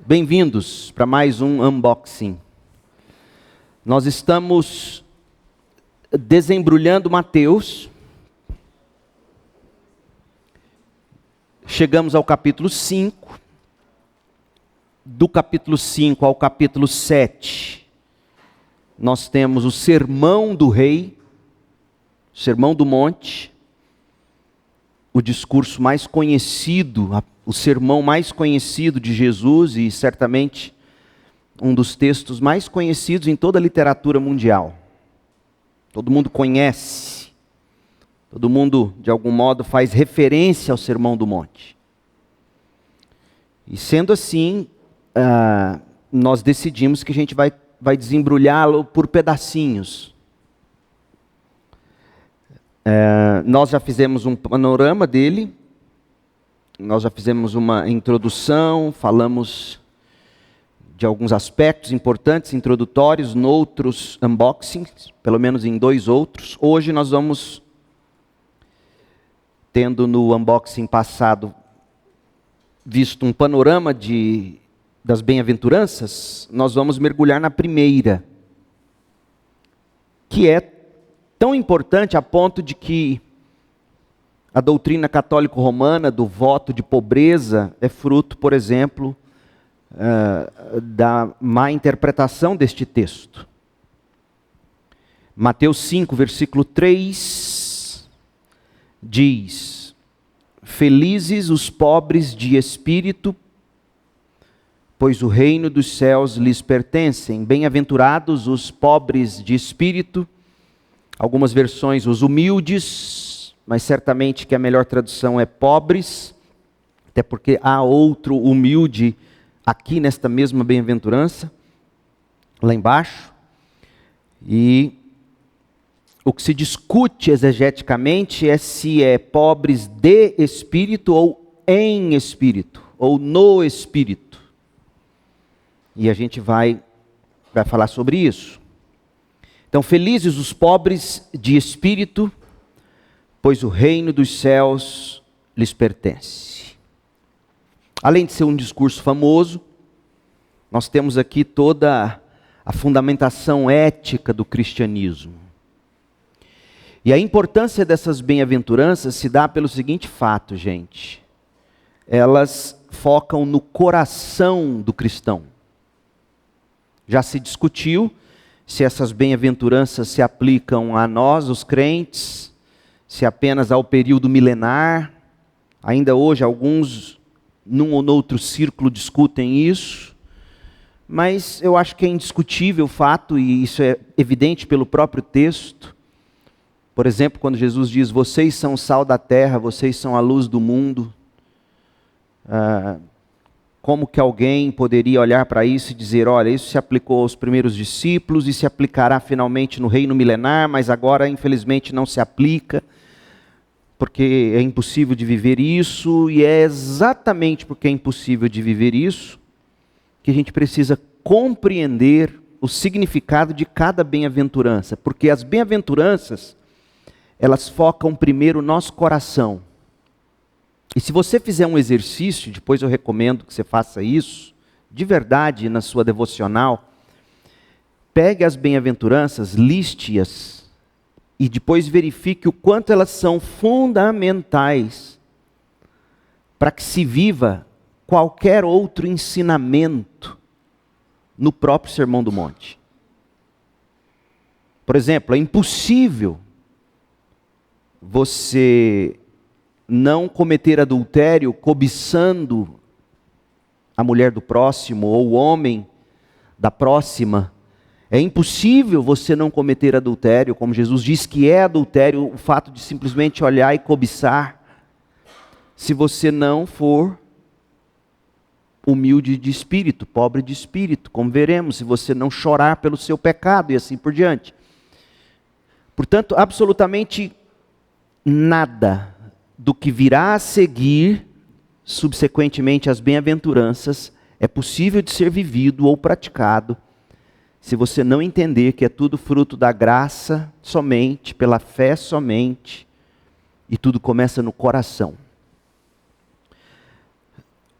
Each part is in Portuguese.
Bem-vindos para mais um unboxing. Nós estamos desembrulhando Mateus. Chegamos ao capítulo 5. Do capítulo 5 ao capítulo 7, nós temos o Sermão do Rei, o Sermão do Monte, o discurso mais conhecido, o sermão mais conhecido de Jesus e certamente um dos textos mais conhecidos em toda a literatura mundial. Todo mundo conhece, todo mundo de algum modo faz referência ao Sermão do Monte. E sendo assim, nós decidimos que a gente vai desembrulhá-lo por pedacinhos. Nós já fizemos um panorama dele, nós já fizemos uma introdução, falamos de alguns aspectos importantes, introdutórios, noutros unboxings, pelo menos em 2 outros. Hoje nós vamos, tendo no unboxing passado visto um panorama das bem-aventuranças, nós vamos mergulhar na primeira, que é tão importante a ponto de que a doutrina católico-romana do voto de pobreza é fruto, por exemplo, da má interpretação deste texto. Mateus 5, versículo 3, diz: Felizes os pobres de espírito, pois o reino dos céus lhes pertencem. Bem-aventurados os pobres de espírito. Algumas versões, os humildes, mas certamente que a melhor tradução é pobres, até porque há outro humilde aqui nesta mesma bem-aventurança, lá embaixo. E o que se discute exegeticamente é se é pobres de espírito ou em espírito, ou no espírito. E a gente vai falar sobre isso. Então, felizes os pobres de espírito, pois o reino dos céus lhes pertence. Além de ser um discurso famoso, nós temos aqui toda a fundamentação ética do cristianismo. E a importância dessas bem-aventuranças se dá pelo seguinte fato, gente. Elas focam no coração do cristão. Já se discutiu se essas bem-aventuranças se aplicam a nós, os crentes, se apenas ao período milenar. Ainda hoje, alguns, num ou noutro círculo, discutem isso. Mas eu acho que é indiscutível o fato, e isso é evidente pelo próprio texto. Por exemplo, quando Jesus diz, vocês são o sal da terra, vocês são a luz do mundo. Como que alguém poderia olhar para isso e dizer, olha, isso se aplicou aos primeiros discípulos e se aplicará finalmente no reino milenar, mas agora infelizmente não se aplica, porque é impossível de viver isso, e é exatamente porque é impossível de viver isso, que a gente precisa compreender o significado de cada bem-aventurança, porque as bem-aventuranças, elas focam primeiro o nosso coração. E se você fizer um exercício, depois eu recomendo que você faça isso, de verdade na sua devocional, pegue as bem-aventuranças, liste-as, e depois verifique o quanto elas são fundamentais para que se viva qualquer outro ensinamento no próprio Sermão do Monte. Por exemplo, é impossível você não cometer adultério cobiçando a mulher do próximo ou o homem da próxima. É impossível você não cometer adultério, como Jesus diz que é adultério, o fato de simplesmente olhar e cobiçar, se você não for humilde de espírito, pobre de espírito, como veremos, se você não chorar pelo seu pecado e assim por diante. Portanto, absolutamente nada do que virá a seguir, subsequentemente às bem-aventuranças, é possível de ser vivido ou praticado, se você não entender que é tudo fruto da graça somente, pela fé somente, e tudo começa no coração.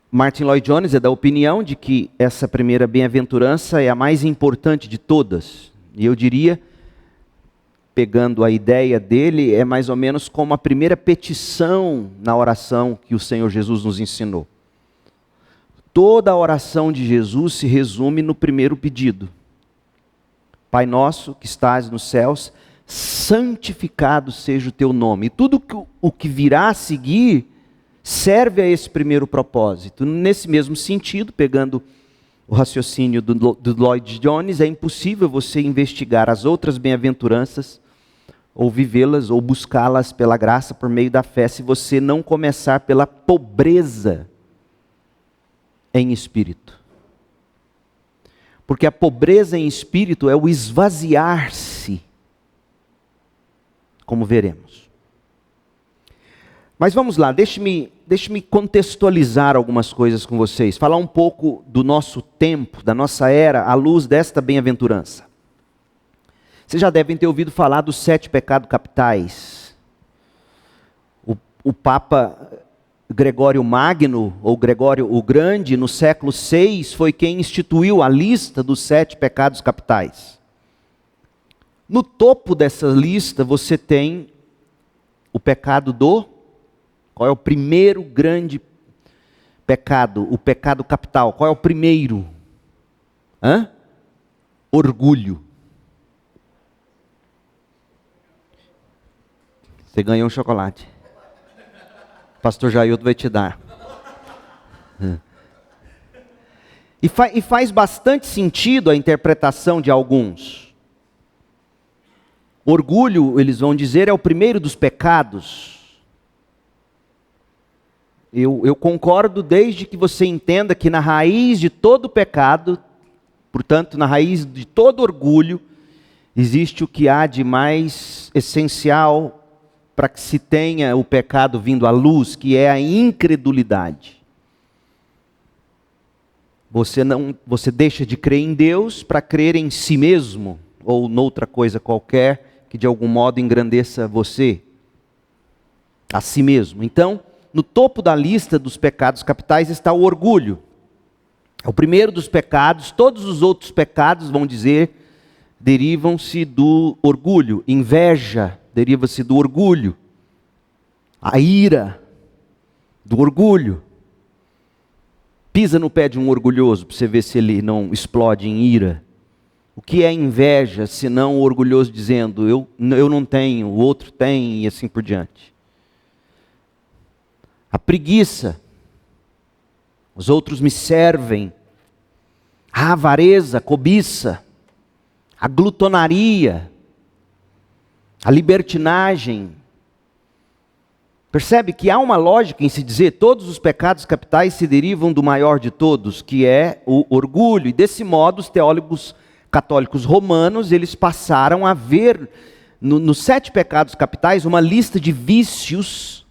Martin Lloyd Jones é da opinião de que essa primeira bem-aventurança é a mais importante de todas. E eu diria, pegando a ideia dele, é mais ou menos como a primeira petição na oração que o Senhor Jesus nos ensinou. Toda a oração de Jesus se resume no primeiro pedido. Pai nosso que estás nos céus, santificado seja o teu nome. E tudo o que virá a seguir serve a esse primeiro propósito. Nesse mesmo sentido, pegando o raciocínio do Lloyd Jones, é impossível você investigar as outras bem-aventuranças, ou vivê-las, ou buscá-las pela graça por meio da fé, se você não começar pela pobreza em espírito. Porque a pobreza em espírito é o esvaziar-se, como veremos. Mas vamos lá, deixe-me contextualizar algumas coisas com vocês, falar um pouco do nosso tempo, da nossa era, à luz desta bem-aventurança. Vocês já devem ter ouvido falar dos 7 pecados capitais. O Papa Gregório Magno, ou Gregório o Grande, no século VI, foi quem instituiu a lista dos 7 pecados capitais. No topo dessa lista você tem o pecado Qual é o primeiro grande pecado? O pecado capital. Qual é o primeiro? Orgulho. Você ganhou um chocolate. O pastor Jailton vai te dar. E faz bastante sentido a interpretação de alguns. Orgulho, eles vão dizer, é o primeiro dos pecados. Eu concordo desde que você entenda que na raiz de todo pecado, portanto, na raiz de todo orgulho, existe o que há de mais essencial para que se tenha o pecado vindo à luz, que é a incredulidade. Você deixa de crer em Deus para crer em si mesmo, ou noutra coisa qualquer que de algum modo engrandeça você, a si mesmo. Então, no topo da lista dos pecados capitais está o orgulho. É o primeiro dos pecados. Todos os outros pecados, vão dizer, derivam-se do orgulho. Inveja deriva-se do orgulho. A ira, do orgulho. Pisa no pé de um orgulhoso para você ver se ele não explode em ira. O que é inveja, senão o orgulhoso dizendo, eu não tenho, o outro tem, e assim por diante. A preguiça, os outros me servem. A avareza, a cobiça, a glutonaria, a libertinagem. Percebe que há uma lógica em se dizer todos os pecados capitais se derivam do maior de todos, que é o orgulho. E desse modo os teólogos católicos romanos, eles passaram a ver nos 7 pecados capitais uma lista de vícios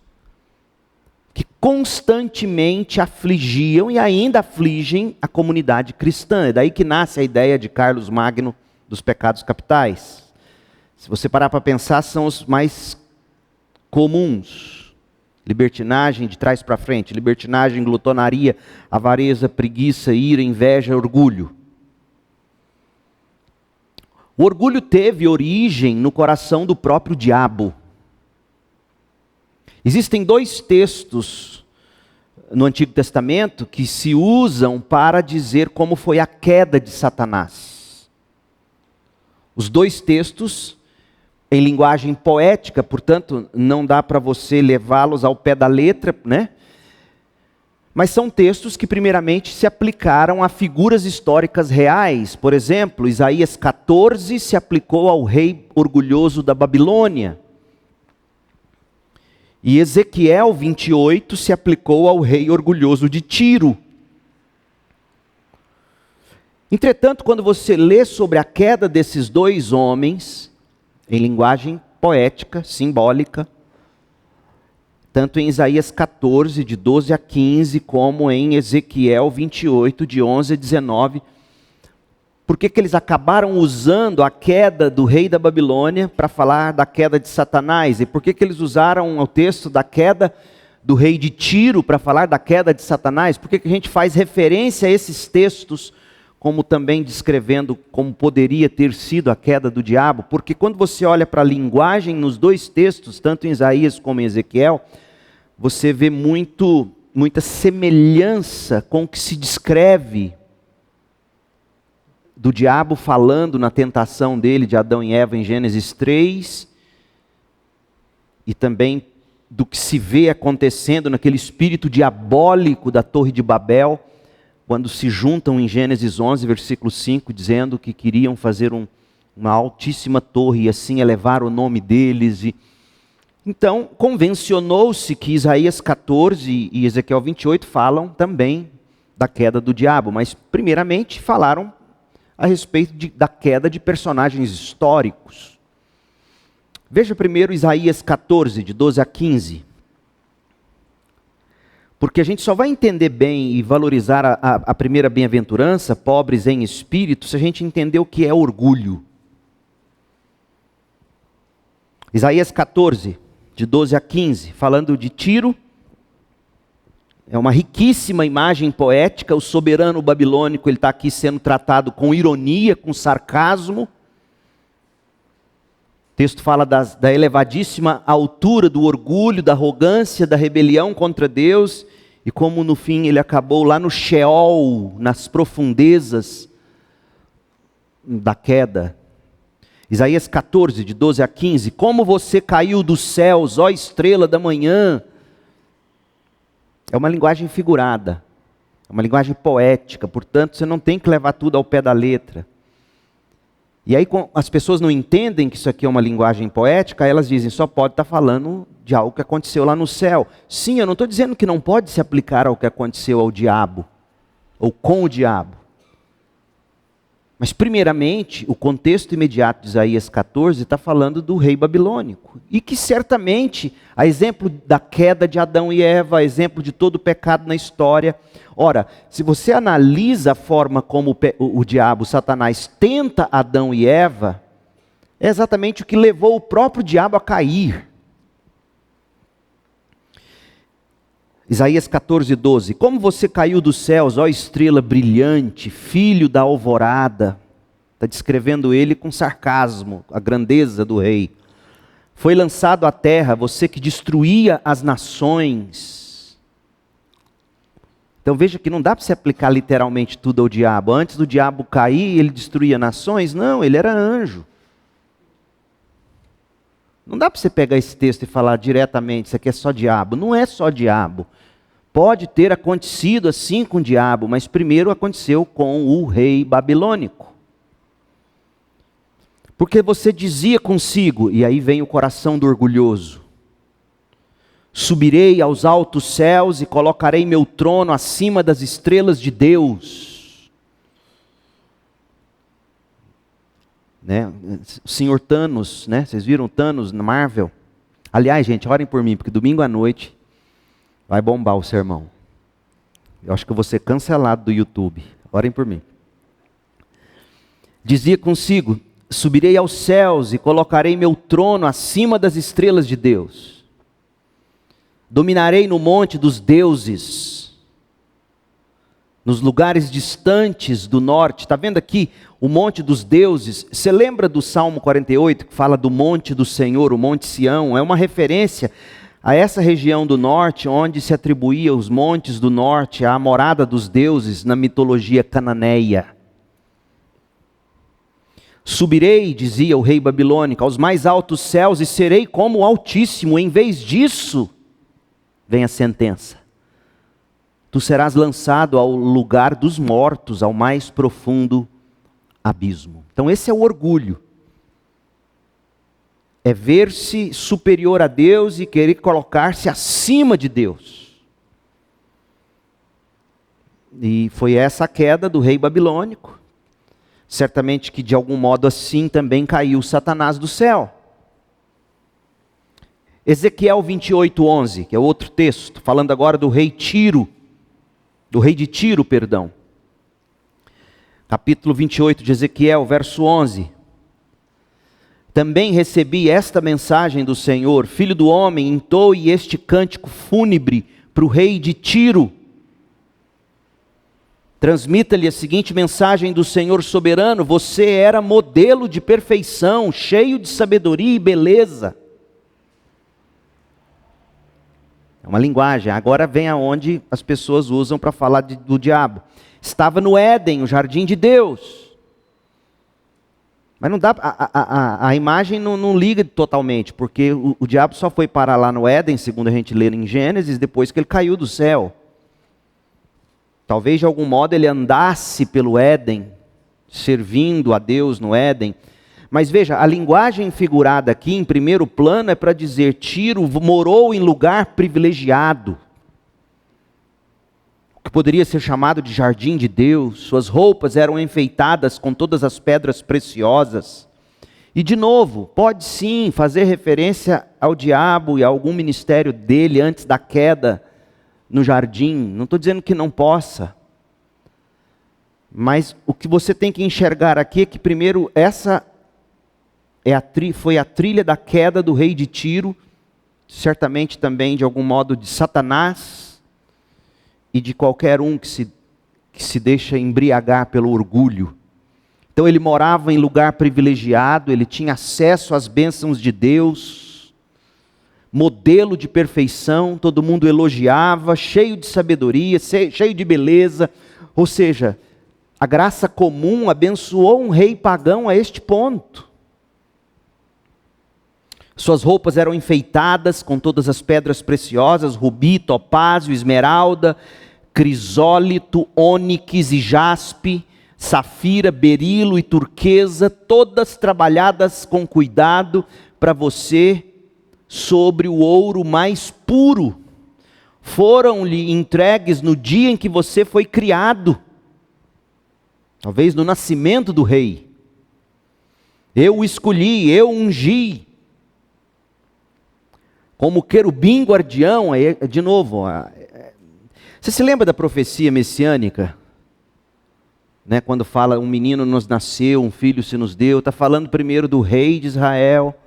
que constantemente afligiam e ainda afligem a comunidade cristã. É daí que nasce a ideia de Carlos Magno dos pecados capitais. Se você parar para pensar, são os mais comuns. Libertinagem de trás para frente, libertinagem, glutonaria, avareza, preguiça, ira, inveja, orgulho. O orgulho teve origem no coração do próprio diabo. Existem 2 textos no Antigo Testamento que se usam para dizer como foi a queda de Satanás. Os 2 textos, em linguagem poética, portanto, não dá para você levá-los ao pé da letra, né? Mas são textos que primeiramente se aplicaram a figuras históricas reais. Por exemplo, Isaías 14 se aplicou ao rei orgulhoso da Babilônia. E Ezequiel 28 se aplicou ao rei orgulhoso de Tiro. Entretanto, quando você lê sobre a queda desses 2 homens, em linguagem poética, simbólica, tanto em Isaías 14, de 12 a 15, como em Ezequiel 28, de 11 a 19, por que eles acabaram usando a queda do rei da Babilônia para falar da queda de Satanás? E por que eles usaram o texto da queda do rei de Tiro para falar da queda de Satanás? Por que a gente faz referência a esses textos, como também descrevendo como poderia ter sido a queda do diabo? Porque quando você olha para a linguagem nos dois textos, tanto em Isaías como em Ezequiel, você vê muita semelhança com o que se descreve do diabo falando na tentação dele, de Adão e Eva, em Gênesis 3, e também do que se vê acontecendo naquele espírito diabólico da Torre de Babel, quando se juntam em Gênesis 11, versículo 5, dizendo que queriam fazer uma altíssima torre e assim elevar o nome deles. Então, convencionou-se que Isaías 14 e Ezequiel 28 falam também da queda do diabo, mas primeiramente falaram a respeito da queda de personagens históricos. Veja primeiro Isaías 14, de 12 a 15. Porque a gente só vai entender bem e valorizar a primeira bem-aventurança, pobres em espírito, se a gente entender o que é orgulho. Isaías 14, de 12 a 15, falando de Tiro. É uma riquíssima imagem poética. O soberano babilônico, ele está aqui sendo tratado com ironia, com sarcasmo. O texto fala da elevadíssima altura do orgulho, da arrogância, da rebelião contra Deus, e como no fim ele acabou lá no Sheol, nas profundezas da queda. Isaías 14, de 12 a 15. Como você caiu dos céus, ó estrela da manhã. É uma linguagem figurada, é uma linguagem poética, portanto você não tem que levar tudo ao pé da letra. E aí as pessoas não entendem que isso aqui é uma linguagem poética, elas dizem, só pode estar falando de algo que aconteceu lá no céu. Sim, eu não estou dizendo que não pode se aplicar ao que aconteceu ao diabo, ou com o diabo. Mas primeiramente, o contexto imediato de Isaías 14 está falando do rei babilônico. E que certamente, a exemplo da queda de Adão e Eva, a exemplo de todo o pecado na história. Ora, se você analisa a forma como o diabo, Satanás, tenta Adão e Eva, é exatamente o que levou o próprio diabo a cair. Isaías 14, 12. Como você caiu dos céus, ó estrela brilhante, filho da alvorada. Está descrevendo ele com sarcasmo, a grandeza do rei. Foi lançado à terra, você que destruía as nações. Então veja que não dá para se aplicar literalmente tudo ao diabo. Antes do diabo cair, ele destruía nações? Não, ele era anjo. Não dá para você pegar esse texto e falar diretamente, isso aqui é só diabo. Não é só diabo. Pode ter acontecido assim com o diabo, mas primeiro aconteceu com o rei babilônico. Porque você dizia consigo, e aí vem o coração do orgulhoso: subirei aos altos céus e colocarei meu trono acima das estrelas de Deus. Né? O senhor Thanos, né? Vocês viram Thanos na Marvel? Aliás, gente, orem por mim, porque domingo à noite vai bombar o sermão. Eu acho que eu vou ser cancelado do YouTube. Orem por mim. Dizia consigo: subirei aos céus e colocarei meu trono acima das estrelas de Deus. Dominarei no monte dos deuses, nos lugares distantes do norte. Está vendo aqui o monte dos deuses? Você lembra do Salmo 48, que fala do monte do Senhor, o monte Sião? É uma referência a essa região do norte, onde se atribuía os montes do norte à morada dos deuses na mitologia cananeia. Subirei, dizia o rei babilônico, aos mais altos céus e serei como o Altíssimo. Em vez disso, vem a sentença: tu serás lançado ao lugar dos mortos, ao mais profundo abismo. Então esse é o orgulho. É ver-se superior a Deus e querer colocar-se acima de Deus. E foi essa a queda do rei babilônico. Certamente que de algum modo assim também caiu Satanás do céu. Ezequiel 28, 11, que é outro texto, falando agora do rei Tiro, do rei de Tiro, perdão. Capítulo 28 de Ezequiel, verso 11. Também recebi esta mensagem do Senhor: Filho do homem, entoe este cântico fúnebre para o rei de Tiro. Transmita-lhe a seguinte mensagem do Senhor soberano: você era modelo de perfeição, cheio de sabedoria e beleza. É uma linguagem, agora vem aonde as pessoas usam para falar do diabo. Estava no Éden, o jardim de Deus. Mas não dá, a imagem não liga totalmente, porque o diabo só foi parar lá no Éden, segundo a gente lê em Gênesis, depois que ele caiu do céu. Talvez de algum modo ele andasse pelo Éden, servindo a Deus no Éden. Mas veja, a linguagem figurada aqui em primeiro plano é para dizer: Tiro morou em lugar privilegiado, que poderia ser chamado de jardim de Deus. Suas roupas eram enfeitadas com todas as pedras preciosas. E de novo, pode sim fazer referência ao diabo e a algum ministério dele antes da queda no jardim. Não estou dizendo que não possa. Mas o que você tem que enxergar aqui é que primeiro essa foi a trilha da queda do rei de Tiro, certamente também de algum modo de Satanás, e de qualquer um que se deixa embriagar pelo orgulho. Então ele morava em lugar privilegiado, ele tinha acesso às bênçãos de Deus, modelo de perfeição, todo mundo elogiava, cheio de sabedoria, cheio de beleza. Ou seja, a graça comum abençoou um rei pagão a este ponto. Suas roupas eram enfeitadas com todas as pedras preciosas: rubi, topázio, esmeralda, crisólito, ônix e jaspe, safira, berilo e turquesa, todas trabalhadas com cuidado para você sobre o ouro mais puro. Foram-lhe entregues no dia em que você foi criado, talvez no nascimento do rei. Eu o escolhi, eu o ungi. Como querubim guardião, de novo, você se lembra da profecia messiânica? Né, quando fala, um menino nos nasceu, um filho se nos deu, está falando primeiro do rei de Israel,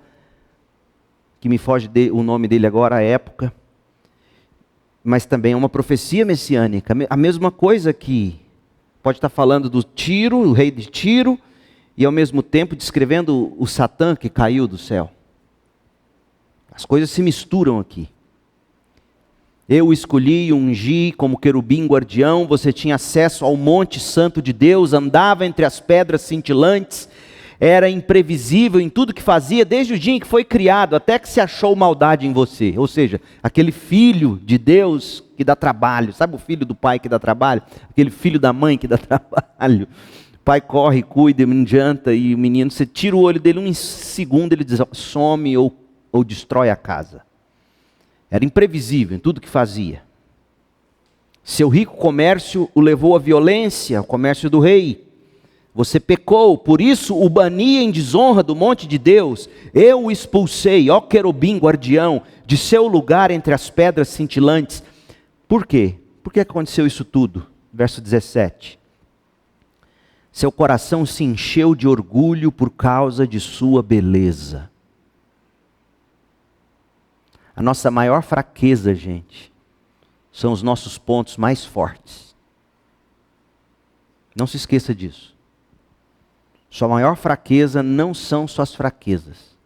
que me foge o nome dele agora, a época, mas também é uma profecia messiânica, a mesma coisa aqui, pode estar falando do Tiro, o rei de Tiro, e ao mesmo tempo descrevendo o Satã que caiu do céu. As coisas se misturam aqui. Eu o escolhi e ungi como querubim guardião. Você tinha acesso ao monte santo de Deus, andava entre as pedras cintilantes, era imprevisível em tudo que fazia, desde o dia em que foi criado, até que se achou maldade em você. Ou seja, aquele filho de Deus que dá trabalho. Sabe o filho do pai que dá trabalho? Aquele filho da mãe que dá trabalho. O pai corre, cuida, não adianta, e o menino, você tira o olho dele, um segundo ele some ou destrói a casa. Era imprevisível em tudo que fazia. Seu rico comércio o levou à violência, o comércio do rei. Você pecou, por isso o bani em desonra do monte de Deus. Eu o expulsei, ó querubim guardião, de seu lugar entre as pedras cintilantes. Por quê? Por que aconteceu isso tudo? Verso 17. Seu coração se encheu de orgulho por causa de sua beleza. A nossa maior fraqueza, gente, são os nossos pontos mais fortes. Não se esqueça disso. Sua maior fraqueza não são suas fraquezas,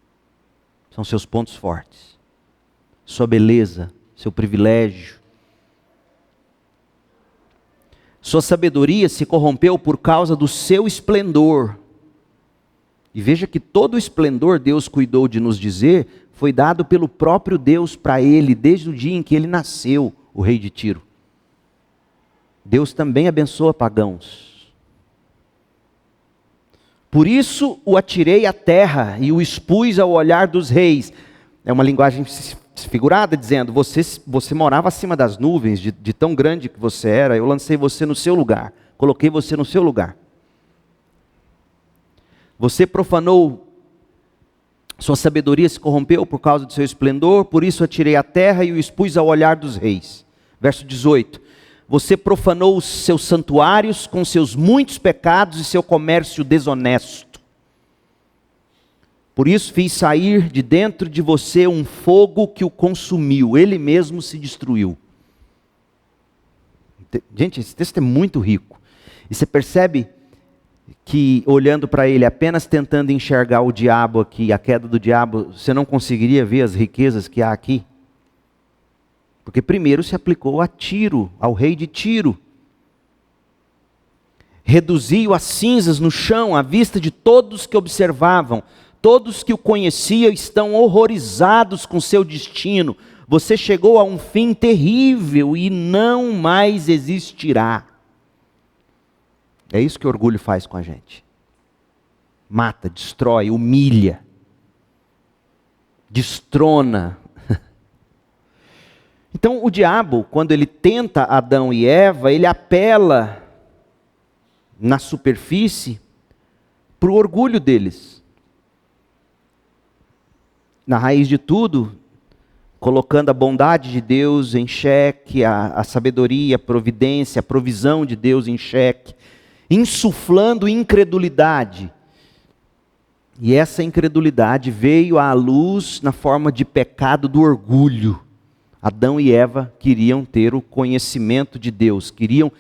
são seus pontos fortes. Sua beleza, seu privilégio. Sua sabedoria se corrompeu por causa do seu esplendor. E veja que todo o esplendor, Deus cuidou de nos dizer, foi dado pelo próprio Deus para ele, desde o dia em que ele nasceu, o rei de Tiro. Deus também abençoa pagãos. Por isso o atirei à terra e o expus ao olhar dos reis. É uma linguagem figurada, dizendo, você morava acima das nuvens, de tão grande que você era, eu lancei você no seu lugar, coloquei você no seu lugar. Você profanou, sua sabedoria se corrompeu por causa do seu esplendor, por isso atirei à terra e o expus ao olhar dos reis. Verso 18. Você profanou os seus santuários com seus muitos pecados e seu comércio desonesto. Por isso fiz sair de dentro de você um fogo que o consumiu, ele mesmo se destruiu. Gente, esse texto é muito rico. E você percebe que, olhando para ele, apenas tentando enxergar o diabo aqui, a queda do diabo, você não conseguiria ver as riquezas que há aqui? Porque primeiro se aplicou a Tiro, ao rei de Tiro. Reduziu as cinzas no chão à vista de todos que observavam. Todos que o conheciam estão horrorizados com seu destino. Você chegou a um fim terrível e não mais existirá. É isso que o orgulho faz com a gente. Mata, destrói, humilha, destrona. Então o diabo, quando ele tenta Adão e Eva, ele apela na superfície para o orgulho deles. Na raiz de tudo, colocando a bondade de Deus em xeque, a sabedoria, a providência, a provisão de Deus em xeque, insuflando incredulidade. E essa incredulidade veio à luz na forma de pecado do orgulho. Adão e Eva queriam ter o conhecimento de Deus, queriam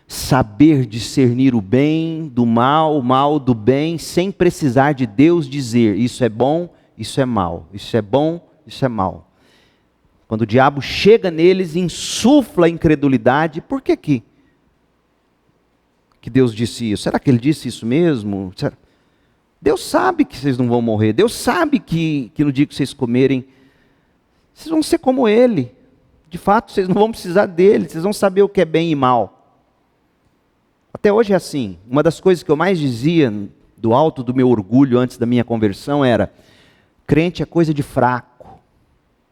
saber discernir o bem do mal, o mal do bem, sem precisar de Deus dizer, isso é bom, isso é mal, isso é bom, isso é mal. Quando o diabo chega neles, insufla a incredulidade. Por que Deus disse isso? Será que ele disse isso mesmo? Deus sabe que vocês não vão morrer. Deus sabe que no dia que vocês comerem, vocês vão ser como ele. De fato, vocês não vão precisar dele. Vocês vão saber o que é bem e mal. Até hoje é assim. Uma das coisas que eu mais dizia do alto do meu orgulho antes da minha conversão era: crente é coisa de fraco.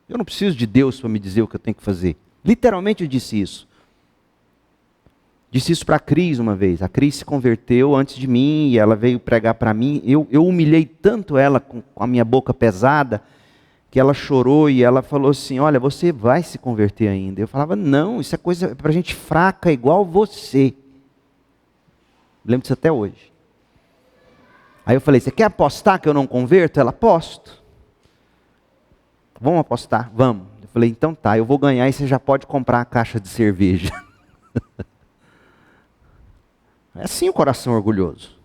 Eu não preciso de Deus para me dizer o que eu tenho que fazer. Literalmente eu disse isso. Disse isso para a Cris uma vez. A Cris se converteu antes de mim e ela veio pregar para mim. Eu humilhei tanto ela com a minha boca pesada que ela chorou e ela falou assim: olha, você vai se converter ainda. Eu falava: não, isso é coisa para gente fraca igual você. Lembro disso até hoje. Aí eu falei: você quer apostar que eu não converto? Ela: aposto. Vamos apostar? Vamos. Eu falei: então tá, eu vou ganhar e você já pode comprar a caixa de cerveja. É assim o coração orgulhoso.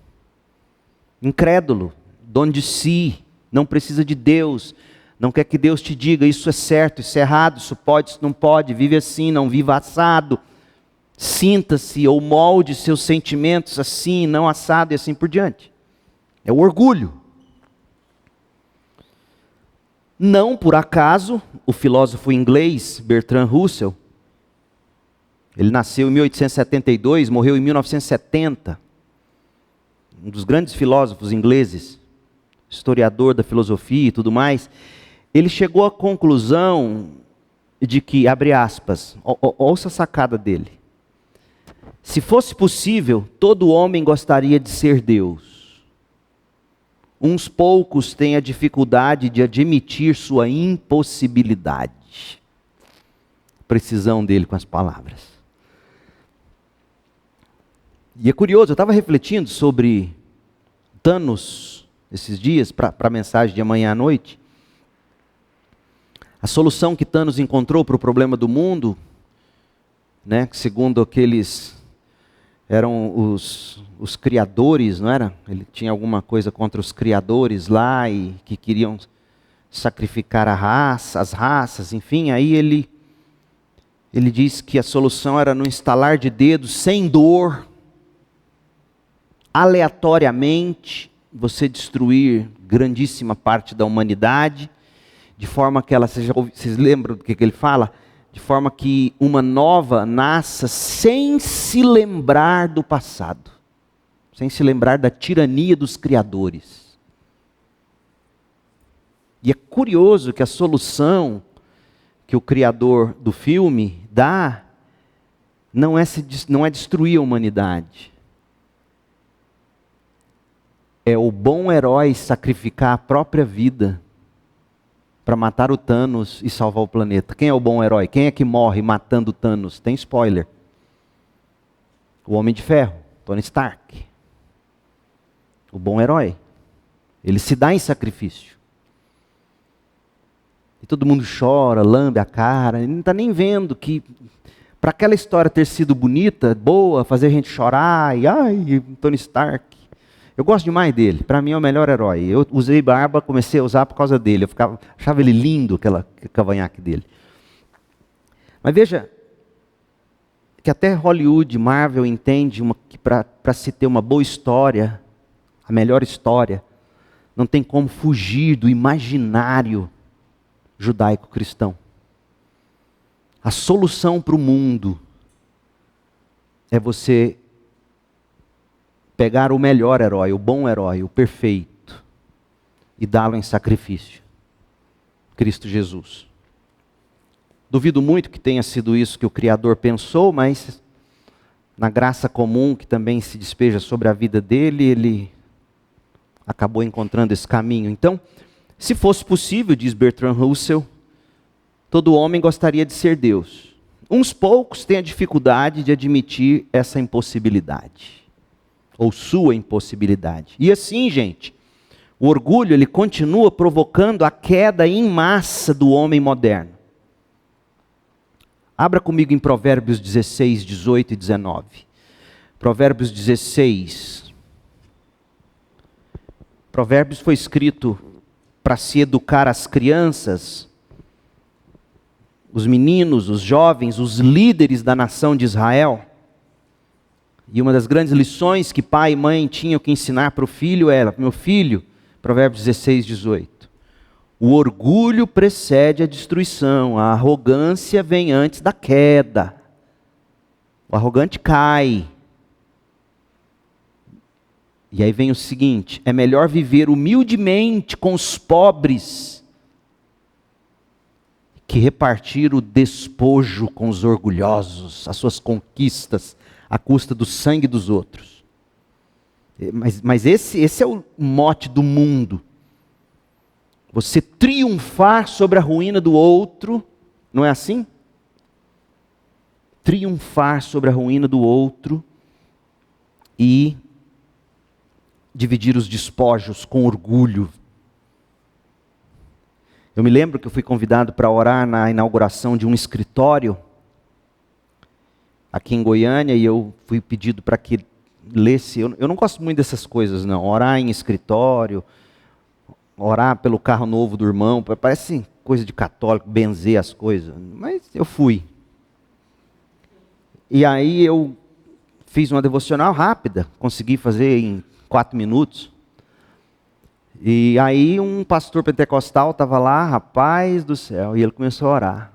Incrédulo, dono de si, não precisa de Deus, não quer que Deus te diga isso é certo, isso é errado, isso pode, isso não pode, vive assim, não viva assado. Sinta-se ou molde seus sentimentos assim, não assado e assim por diante. É o orgulho. Não por acaso, o filósofo inglês Bertrand Russell, ele nasceu em 1872, morreu em 1970. Um dos grandes filósofos ingleses, historiador da filosofia e tudo mais. Ele chegou à conclusão de que, abre aspas, ouça a sacada dele. Se fosse possível, todo homem gostaria de ser Deus. Uns poucos têm a dificuldade de admitir sua impossibilidade. Precisão dele com as palavras. E é curioso, eu estava refletindo sobre Thanos esses dias, para a mensagem de amanhã à noite. A solução que Thanos encontrou para o problema do mundo, né, que segundo aqueles eram os criadores, não era? Ele tinha alguma coisa contra os criadores lá e que queriam sacrificar as raças, enfim, aí ele diz que a solução era no instalar de dedos, sem dor, aleatoriamente, você destruir grandíssima parte da humanidade, de forma que ela, vocês lembram do que ele fala? De forma que uma nova nasça sem se lembrar do passado, sem se lembrar da tirania dos criadores. E é curioso que a solução que o criador do filme dá não é destruir a humanidade. É o bom herói sacrificar a própria vida para matar o Thanos e salvar o planeta. Quem é o bom herói? Quem é que morre matando o Thanos? Tem spoiler. O Homem de Ferro, Tony Stark. O bom herói. Ele se dá em sacrifício. E todo mundo chora, lambe a cara, ele não está nem vendo que para aquela história ter sido bonita, boa, fazer a gente chorar, e ai, Tony Stark. Eu gosto demais dele, para mim é o melhor herói. Eu usei barba, comecei a usar por causa dele, achava ele lindo, aquele cavanhaque dele. Mas veja, que até Hollywood, Marvel entende que para se ter uma boa história, a melhor história, não tem como fugir do imaginário judaico-cristão. A solução para o mundo é você pegar o melhor herói, o bom herói, o perfeito, e dá-lo em sacrifício. Cristo Jesus. Duvido muito que tenha sido isso que o Criador pensou, mas na graça comum que também se despeja sobre a vida dele, ele acabou encontrando esse caminho. Então, se fosse possível, diz Bertrand Russell, todo homem gostaria de ser Deus. Uns poucos têm a dificuldade de admitir essa impossibilidade, ou sua impossibilidade. E assim, gente, o orgulho ele continua provocando a queda em massa do homem moderno. Abra comigo em Provérbios 16, 18 e 19. Provérbios 16. Provérbios foi escrito para se educar as crianças, os meninos, os jovens, os líderes da nação de Israel. E uma das grandes lições que pai e mãe tinham que ensinar para o filho era: meu filho, Provérbios 16, 18. O orgulho precede a destruição, a arrogância vem antes da queda. O arrogante cai. E aí vem o seguinte: é melhor viver humildemente com os pobres que repartir o despojo com os orgulhosos, as suas conquistas, à custa do sangue dos outros. Mas esse é o mote do mundo. Você triunfar sobre a ruína do outro, não é assim? Triunfar sobre a ruína do outro e dividir os despojos com orgulho. Eu me lembro que eu fui convidado para orar na inauguração de um escritório aqui em Goiânia, e eu fui pedido para que lesse. Eu não gosto muito dessas coisas, não. Orar em escritório, orar pelo carro novo do irmão, parece coisa de católico, benzer as coisas. Mas eu fui. E aí eu fiz uma devocional rápida, consegui fazer em 4 minutos. E aí um pastor pentecostal estava lá, rapaz do céu, e ele começou a orar.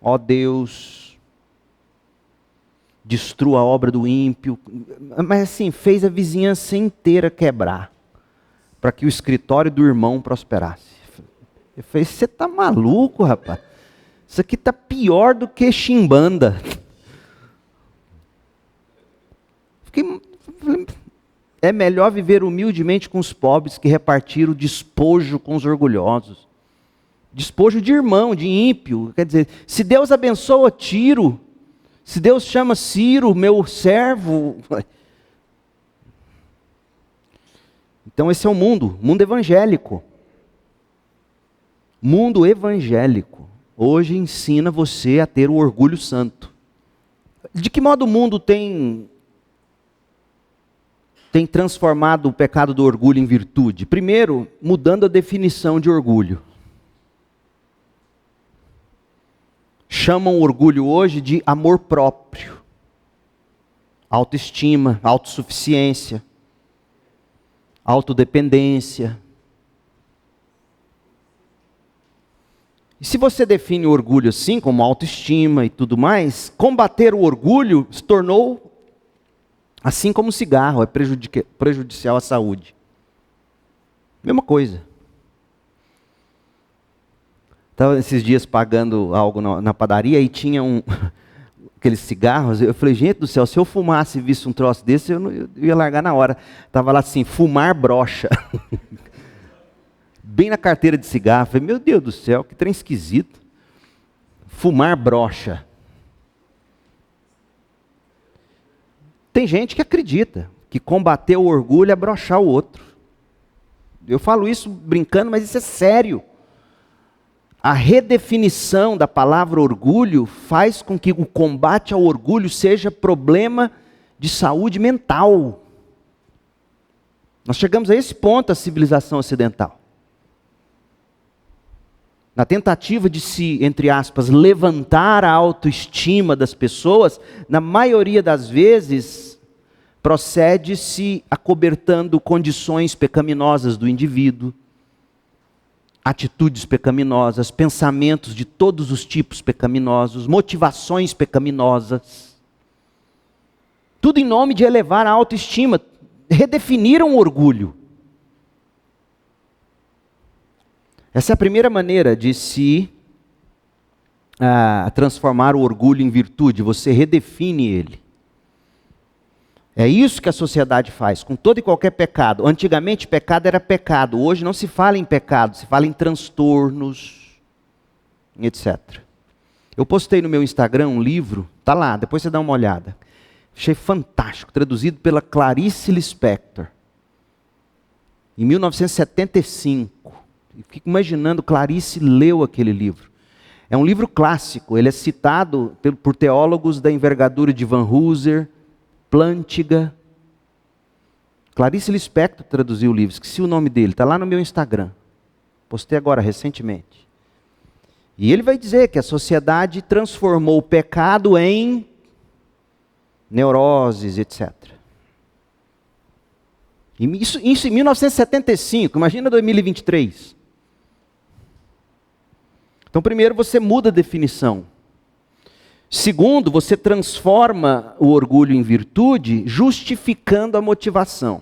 Ó Deus, destrua a obra do ímpio. Mas assim, fez a vizinhança inteira quebrar, para que o escritório do irmão prosperasse. Eu falei, você está maluco, rapaz? Isso aqui está pior do que chimbanda. É melhor viver humildemente com os pobres que repartir o despojo com os orgulhosos. Despojo de irmão, de ímpio. Quer dizer, se Deus abençoa Tiro, se Deus chama Ciro, meu servo. Então esse é o mundo evangélico. Mundo evangélico. Hoje ensina você a ter o orgulho santo. De que modo o mundo tem transformado o pecado do orgulho em virtude? Primeiro, mudando a definição de orgulho. Chamam o orgulho hoje de amor próprio, autoestima, autossuficiência, autodependência. E se você define o orgulho assim, como autoestima e tudo mais, combater o orgulho se tornou assim como o cigarro, é prejudicial à saúde. Mesma coisa. Estava esses dias pagando algo na padaria e tinha aqueles cigarros. Eu falei, gente do céu, se eu fumasse e visse um troço desse, eu ia largar na hora. Estava lá assim, fumar brocha. Bem na carteira de cigarro. Eu falei, meu Deus do céu, que trem esquisito. Fumar brocha. Tem gente que acredita que combater o orgulho é brochar o outro. Eu falo isso brincando, mas isso é sério. A redefinição da palavra orgulho faz com que o combate ao orgulho seja problema de saúde mental. Nós chegamos a esse ponto, a civilização ocidental. Na tentativa de se, entre aspas, levantar a autoestima das pessoas, na maioria das vezes, procede-se acobertando condições pecaminosas do indivíduo, atitudes pecaminosas, pensamentos de todos os tipos pecaminosos, motivações pecaminosas. Tudo em nome de elevar a autoestima. Redefiniram o orgulho. Essa é a primeira maneira de se transformar o orgulho em virtude. Você redefine ele. É isso que a sociedade faz com todo e qualquer pecado. Antigamente, pecado era pecado. Hoje não se fala em pecado, se fala em transtornos, etc. Eu postei no meu Instagram um livro, tá lá, depois você dá uma olhada. Achei fantástico, traduzido pela Clarice Lispector. Em 1975. E fico imaginando, Clarice leu aquele livro. É um livro clássico, ele é citado por teólogos da envergadura de Van Hooser, Plântiga. Clarice Lispector traduziu o livro, esqueci o nome dele, está lá no meu Instagram. Postei agora, recentemente. E ele vai dizer que a sociedade transformou o pecado em neuroses, etc. Isso em 1975, imagina 2023. Então, primeiro, você muda a definição. Segundo, você transforma o orgulho em virtude, justificando a motivação.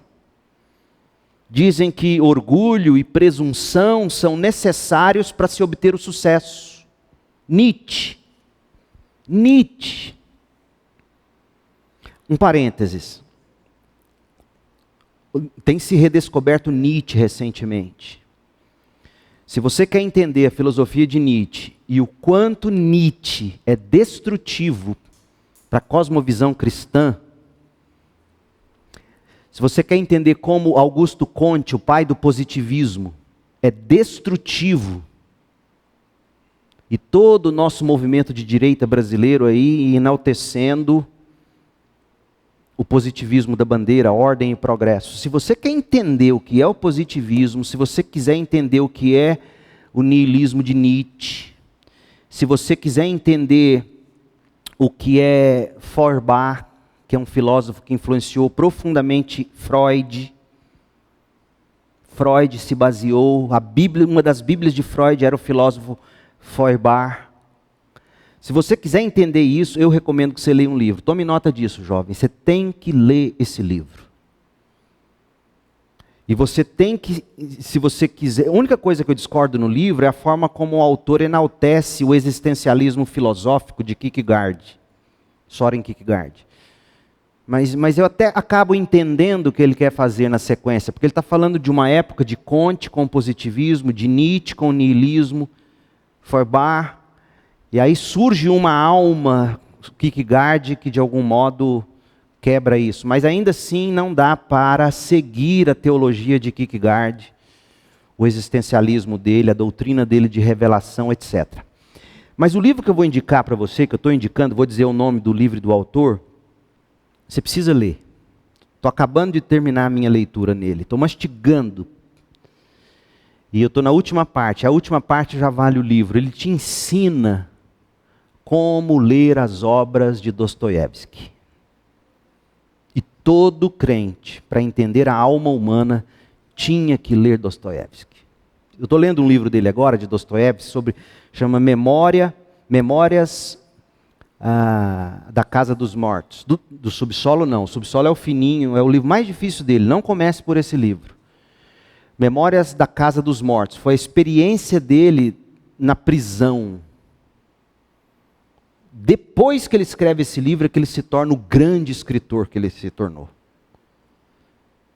Dizem que orgulho e presunção são necessários para se obter o sucesso. Nietzsche. Um parênteses. Tem se redescoberto Nietzsche recentemente. Se você quer entender a filosofia de Nietzsche e o quanto Nietzsche é destrutivo para a cosmovisão cristã, se você quer entender como Augusto Comte, o pai do positivismo, é destrutivo, e todo o nosso movimento de direita brasileiro aí enaltecendo o positivismo da bandeira, ordem e progresso. Se você quer entender o que é o positivismo, se você quiser entender o que é o niilismo de Nietzsche, se você quiser entender o que é Feuerbach, que é um filósofo que influenciou profundamente Freud se baseou, a Bíblia, uma das Bíblias de Freud era o filósofo Feuerbach. Se você quiser entender isso, eu recomendo que você leia um livro. Tome nota disso, jovem. Você tem que ler esse livro. E você tem que, se você quiser... A única coisa que eu discordo no livro é a forma como o autor enaltece o existencialismo filosófico de Kierkegaard. Soren Kierkegaard. Mas eu até acabo entendendo o que ele quer fazer na sequência, porque ele está falando de uma época de Comte com o positivismo, de Nietzsche com o niilismo, Feuerbach. E aí surge uma alma, Kierkegaard, que de algum modo quebra isso. Mas ainda assim não dá para seguir a teologia de Kierkegaard, o existencialismo dele, a doutrina dele de revelação, etc. Mas o livro que eu vou indicar para você, que eu estou indicando, vou dizer o nome do livro e do autor, você precisa ler. Estou acabando de terminar a minha leitura nele, estou mastigando. E eu estou na última parte, a última parte já vale o livro. Ele te ensina como ler as obras de Dostoiévski. E todo crente, para entender a alma humana, tinha que ler Dostoiévski. Eu estou lendo um livro dele agora, de Dostoiévski, chama Memórias da Casa dos Mortos. Do Subsolo não, o Subsolo é o fininho, é o livro mais difícil dele, não comece por esse livro. Memórias da Casa dos Mortos, foi a experiência dele na prisão. Depois que ele escreve esse livro é que ele se torna o grande escritor que ele se tornou.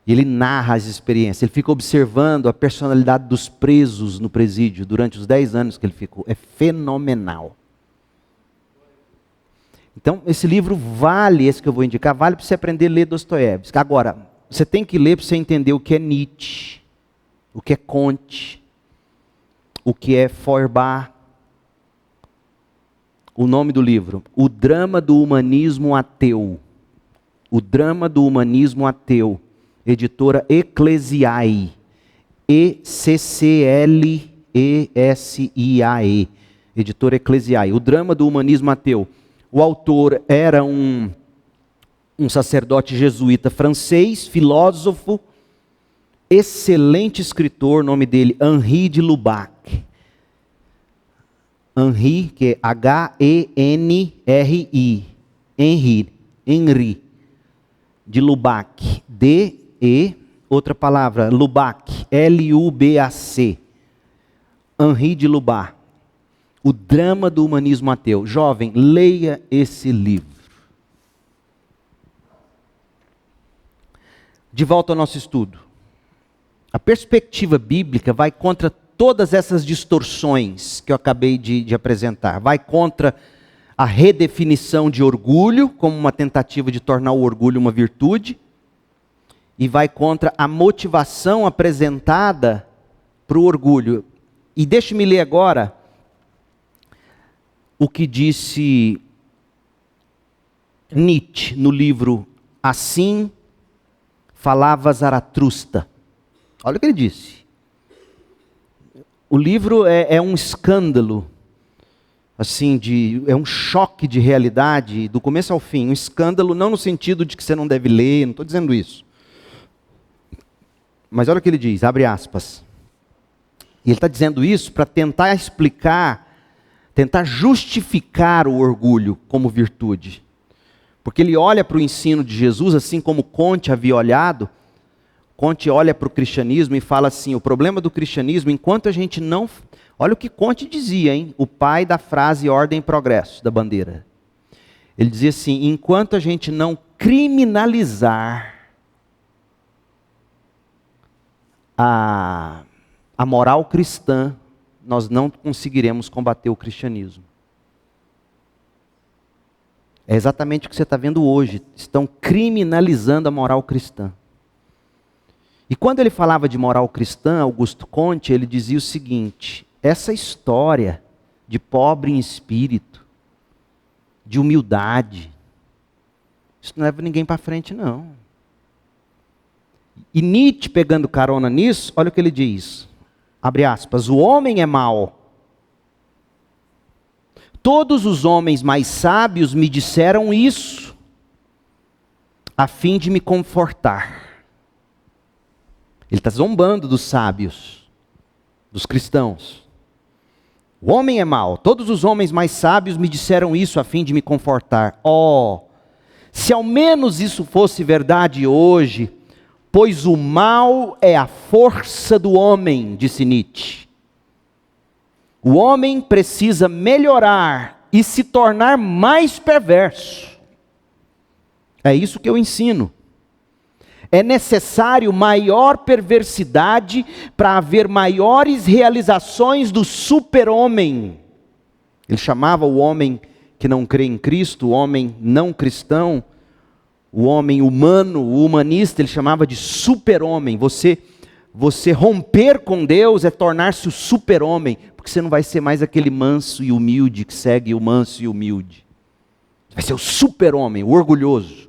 E ele narra as experiências, ele fica observando a personalidade dos presos no presídio durante os 10 anos que ele ficou. É fenomenal. Então, esse livro vale, esse que eu vou indicar, vale para você aprender a ler Dostoiévski. Agora, você tem que ler para você entender o que é Nietzsche. o que é Conte, o que é Feuerbach. O nome do livro, O Drama do Humanismo Ateu. O Drama do Humanismo Ateu. Editora Ecclesiae. Ecclesiae. Editora Ecclesiae. O Drama do Humanismo Ateu. O autor era um sacerdote jesuíta francês, filósofo, excelente escritor, nome dele, Henri de Lubac. Henri, que é Henri, Henri, de Lubac, outra palavra, Lubac, Lubac, Henri de Lubac, O Drama do Humanismo Ateu. Jovem, leia esse livro. De volta ao nosso estudo. A perspectiva bíblica vai contra todas essas distorções que eu acabei de apresentar. Vai contra a redefinição de orgulho, como uma tentativa de tornar o orgulho uma virtude. E vai contra a motivação apresentada para o orgulho. E deixe-me ler agora o que disse Nietzsche no livro Assim Falava Zaratustra. Olha o que ele disse. O livro é um escândalo, assim, é um choque de realidade, do começo ao fim. Um escândalo não no sentido de que você não deve ler, não estou dizendo isso. Mas olha o que ele diz, abre aspas. E ele está dizendo isso para tentar explicar, tentar justificar o orgulho como virtude. Porque ele olha para o ensino de Jesus, assim como Conte havia olhado. Conte olha para o cristianismo e fala assim, o problema do cristianismo, enquanto a gente não... Olha o que Conte dizia, hein? O pai da frase ordem e progresso, da bandeira. Ele dizia assim, enquanto a gente não criminalizar a moral cristã, nós não conseguiremos combater o cristianismo. É exatamente o que você está vendo hoje. Estão criminalizando a moral cristã. E quando ele falava de moral cristã, Augusto Conte, ele dizia o seguinte, essa história de pobre em espírito, de humildade, isso não leva ninguém para frente, não. E Nietzsche, pegando carona nisso, olha o que ele diz, abre aspas, o homem é mau. Todos os homens mais sábios me disseram isso, a fim de me confortar. Ele está zombando dos sábios, dos cristãos. O homem é mau. Todos os homens mais sábios me disseram isso a fim de me confortar. Se ao menos isso fosse verdade hoje, pois o mal é a força do homem, disse Nietzsche. O homem precisa melhorar e se tornar mais perverso. É isso que eu ensino. É necessário maior perversidade para haver maiores realizações do super-homem. Ele chamava o homem que não crê em Cristo, o homem não cristão, o homem humano, o humanista, ele chamava de super-homem. Você romper com Deus é tornar-se o super-homem, porque você não vai ser mais aquele manso e humilde que segue o manso e humilde. Você vai ser o super-homem, o orgulhoso.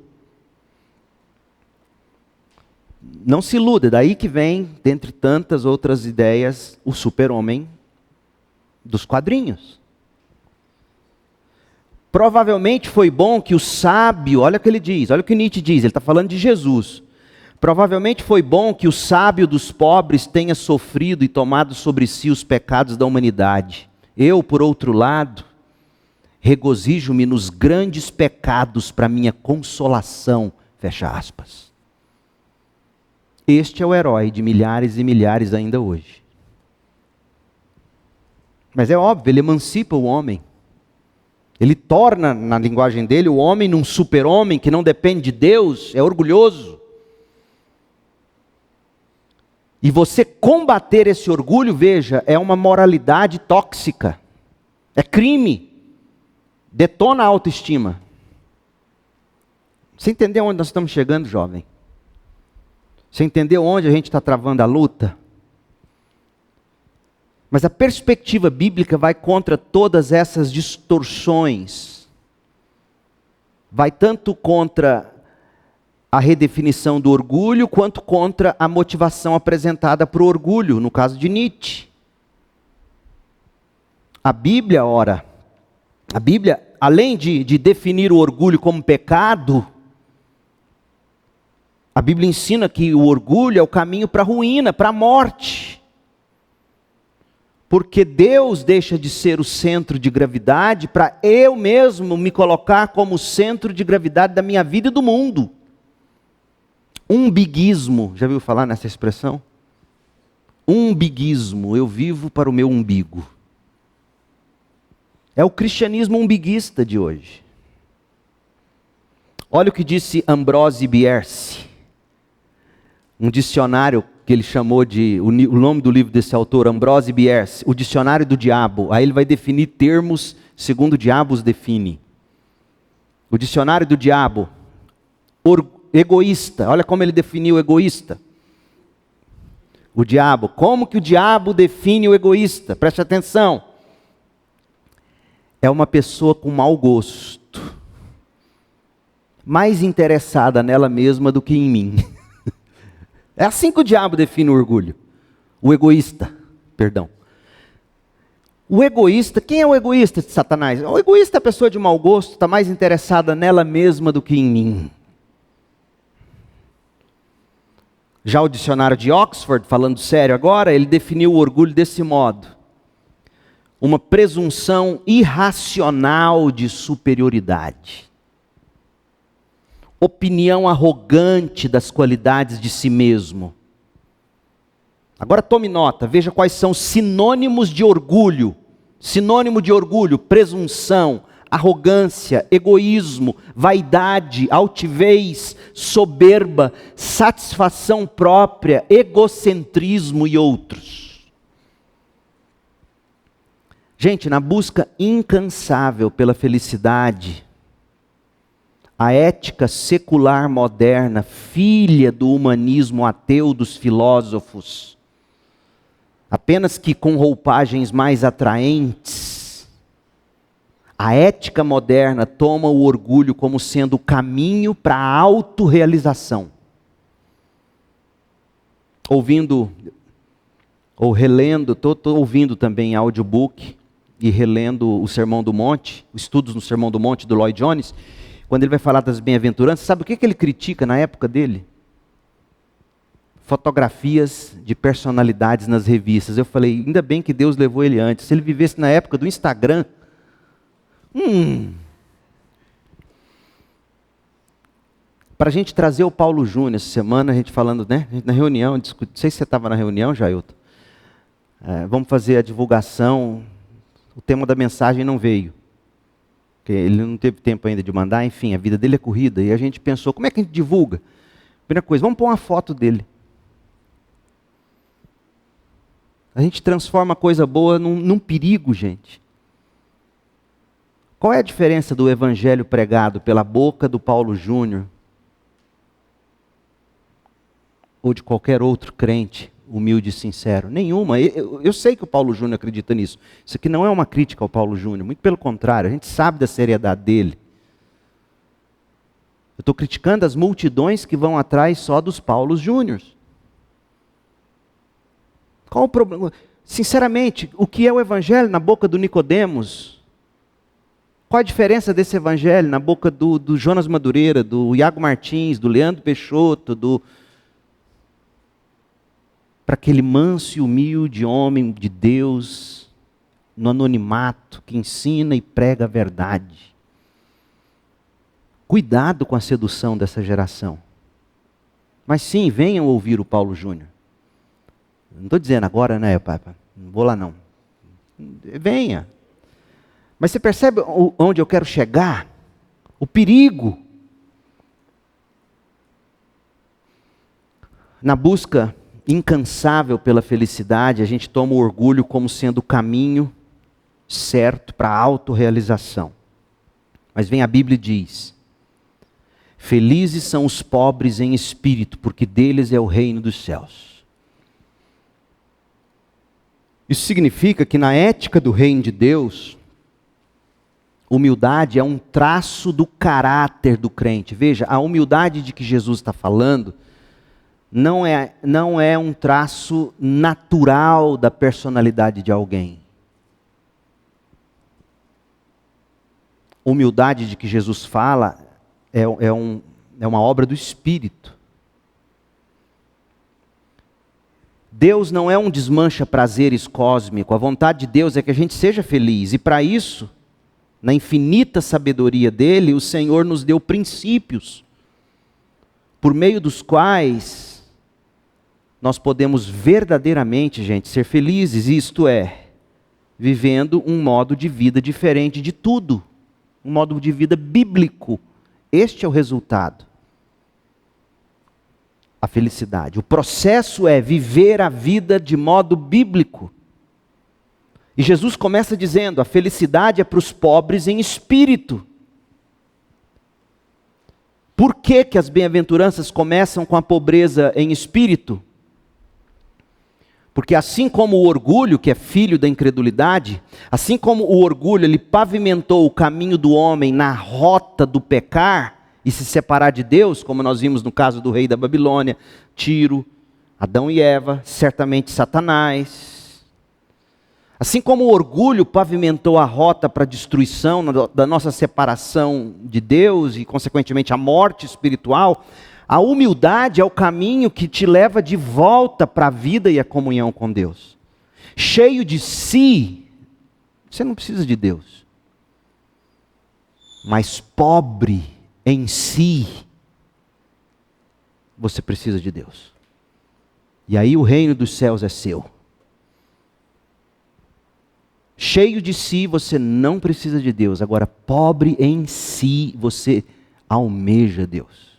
Não se iluda, daí que vem, dentre tantas outras ideias, o super-homem dos quadrinhos. Provavelmente foi bom que o sábio, olha o que ele diz, olha o que Nietzsche diz, ele está falando de Jesus. Provavelmente foi bom que o sábio dos pobres tenha sofrido e tomado sobre si os pecados da humanidade. Eu, por outro lado, regozijo-me nos grandes pecados para minha consolação, fecha aspas. Este é o herói de milhares e milhares ainda hoje. Mas é óbvio, ele emancipa o homem. Ele torna, na linguagem dele, o homem num super-homem que não depende de Deus, é orgulhoso. E você combater esse orgulho, veja, é uma moralidade tóxica. É crime. Detona a autoestima. Você entendeu onde nós estamos chegando, jovem? Você entendeu onde a gente está travando a luta? Mas a perspectiva bíblica vai contra todas essas distorções. Vai tanto contra a redefinição do orgulho, quanto contra a motivação apresentada para o orgulho, no caso de Nietzsche. A Bíblia, além de definir o orgulho como pecado, a Bíblia ensina que o orgulho é o caminho para a ruína, para a morte. Porque Deus deixa de ser o centro de gravidade para eu mesmo me colocar como centro de gravidade da minha vida e do mundo. Umbiguismo, já ouviu falar nessa expressão? Umbiguismo, eu vivo para o meu umbigo. É o cristianismo umbiguista de hoje. Olha o que disse Ambrose Bierce, um dicionário que ele chamou de, o nome do livro desse autor, Ambrose Bierce, o dicionário do diabo. Aí ele vai definir termos segundo o diabo os define. O dicionário do diabo, egoísta, olha como ele definiu o egoísta. O diabo, como que o diabo define o egoísta? Preste atenção. É uma pessoa com mau gosto, mais interessada nela mesma do que em mim. É assim que o diabo define o orgulho. O egoísta, perdão. O egoísta, quem é o egoísta de Satanás? O egoísta é a pessoa de mau gosto, está mais interessada nela mesma do que em mim. Já o dicionário de Oxford, falando sério agora, ele definiu o orgulho desse modo: uma presunção irracional de superioridade. Opinião arrogante das qualidades de si mesmo. Agora tome nota, veja quais são os sinônimos de orgulho. Sinônimo de orgulho: presunção, arrogância, egoísmo, vaidade, altivez, soberba, satisfação própria, egocentrismo e outros. Gente, na busca incansável pela felicidade, a ética secular moderna, filha do humanismo ateu dos filósofos, apenas que com roupagens mais atraentes, a ética moderna toma o orgulho como sendo o caminho para a autorrealização. Ouvindo, ou relendo, estou ouvindo também audiobook e relendo o Sermão do Monte, estudos no Sermão do Monte do Lloyd Jones. Quando ele vai falar das bem-aventuranças, sabe o que ele critica na época dele? Fotografias de personalidades nas revistas. Eu falei, ainda bem que Deus levou ele antes. Se ele vivesse na época do Instagram, para a gente trazer o Paulo Júnior essa semana, a gente falando, né? Na reunião, não sei se você estava na reunião, Jailton. Vamos fazer a divulgação. O tema da mensagem não veio. Ele não teve tempo ainda de mandar, enfim, a vida dele é corrida. E a gente pensou, como é que a gente divulga? Primeira coisa, vamos pôr uma foto dele. A gente transforma a coisa boa num perigo, gente. Qual é a diferença do evangelho pregado pela boca do Paulo Júnior ou de qualquer outro crente humilde e sincero? Nenhuma. Eu sei que o Paulo Júnior acredita nisso. Isso aqui não é uma crítica ao Paulo Júnior, muito pelo contrário, a gente sabe da seriedade dele. Eu estou criticando as multidões que vão atrás só dos Paulos Júniors. Qual o problema? Sinceramente, o que é o evangelho na boca do Nicodemos? Qual a diferença desse evangelho na boca do Jonas Madureira, do Iago Martins, do Leandro Peixoto, para aquele manso e humilde homem de Deus, no anonimato, que ensina e prega a verdade? Cuidado com a sedução dessa geração. Mas sim, venham ouvir o Paulo Júnior. Não estou dizendo agora, né, pai? Não vou lá não. Venha. Mas você percebe onde eu quero chegar? O perigo. Na busca incansável pela felicidade, a gente toma o orgulho como sendo o caminho certo para a autorrealização. Mas vem a Bíblia e diz: felizes são os pobres em espírito, porque deles é o reino dos céus. Isso significa que na ética do reino de Deus, humildade é um traço do caráter do crente. Veja, a humildade de que Jesus está falando não é um traço natural da personalidade de alguém. Humildade de que Jesus fala é uma obra do Espírito. Deus não é um desmancha-prazeres cósmico. A vontade de Deus é que a gente seja feliz. E para isso, na infinita sabedoria dele, o Senhor nos deu princípios, por meio dos quais nós podemos verdadeiramente, gente, ser felizes. Isto é, vivendo um modo de vida diferente de tudo. Um modo de vida bíblico. Este é o resultado. A felicidade. O processo é viver a vida de modo bíblico. E Jesus começa dizendo, a felicidade é para os pobres em espírito. Por que que as bem-aventuranças começam com a pobreza em espírito? Porque assim como o orgulho, que é filho da incredulidade, assim como o orgulho, ele pavimentou o caminho do homem na rota do pecar, e se separar de Deus, como nós vimos no caso do rei da Babilônia, Tiro, Adão e Eva, certamente Satanás. Assim como o orgulho pavimentou a rota para a destruição da nossa separação de Deus e, consequentemente, a morte espiritual, a humildade é o caminho que te leva de volta para a vida e a comunhão com Deus. Cheio de si, você não precisa de Deus. Mas pobre em si, você precisa de Deus. E aí o reino dos céus é seu. Cheio de si, você não precisa de Deus. Agora, pobre em si, você almeja Deus.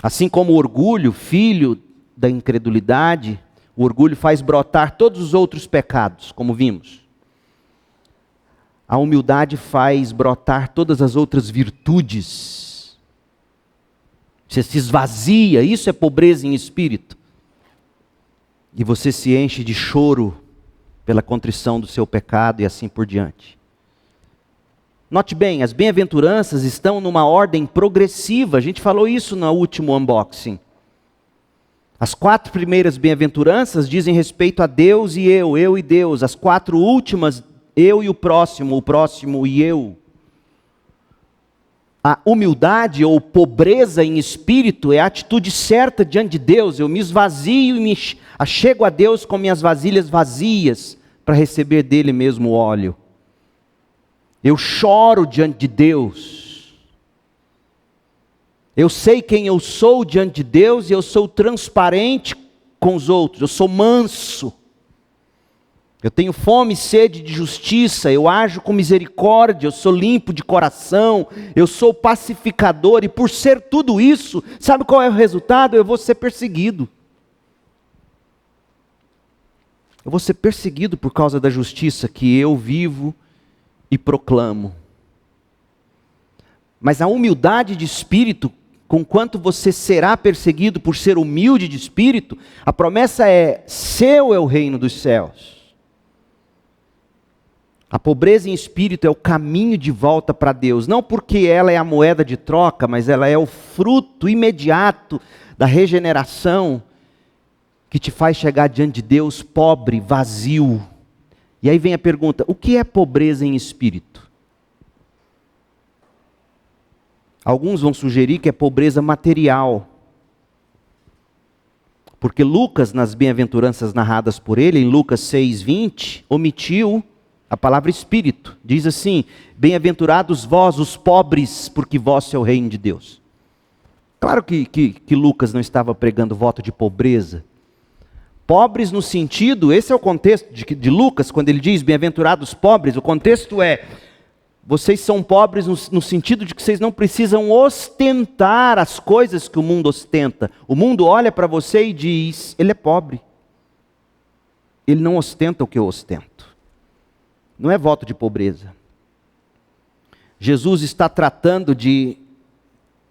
Assim como o orgulho, filho da incredulidade, o orgulho faz brotar todos os outros pecados, como vimos. A humildade faz brotar todas as outras virtudes. Você se esvazia, isso é pobreza em espírito. E você se enche de choro pela contrição do seu pecado e assim por diante. Note bem, as bem-aventuranças estão numa ordem progressiva. A gente falou isso no último unboxing. As 4 primeiras bem-aventuranças dizem respeito a Deus e eu e Deus. As 4 últimas, eu e o próximo e eu. A humildade ou pobreza em espírito é a atitude certa diante de Deus. Eu me esvazio e me achego a Deus com minhas vasilhas vazias para receber dele mesmo o óleo. Eu choro diante de Deus. Eu sei quem eu sou diante de Deus e eu sou transparente com os outros. Eu sou manso. Eu tenho fome e sede de justiça, eu ajo com misericórdia, eu sou limpo de coração, eu sou pacificador, e por ser tudo isso, sabe qual é o resultado? Eu vou ser perseguido. Eu vou ser perseguido por causa da justiça que eu vivo e proclamo. Mas a humildade de espírito, conquanto você será perseguido por ser humilde de espírito, a promessa é, seu é o reino dos céus. A pobreza em espírito é o caminho de volta para Deus, não porque ela é a moeda de troca, mas ela é o fruto imediato da regeneração que te faz chegar diante de Deus pobre, vazio. E aí vem a pergunta, o que é pobreza em espírito? Alguns vão sugerir que é pobreza material. Porque Lucas, nas bem-aventuranças narradas por ele, em Lucas 6:20, omitiu a palavra espírito. Diz assim, bem-aventurados vós, os pobres, porque vosso é o reino de Deus. Claro que Lucas não estava pregando voto de pobreza. Pobres no sentido, esse é o contexto de Lucas, quando ele diz bem-aventurados pobres, o contexto é, vocês são pobres no sentido de que vocês não precisam ostentar as coisas que o mundo ostenta. O mundo olha para você e diz, ele é pobre. Ele não ostenta o que eu ostento. Não é voto de pobreza. Jesus está tratando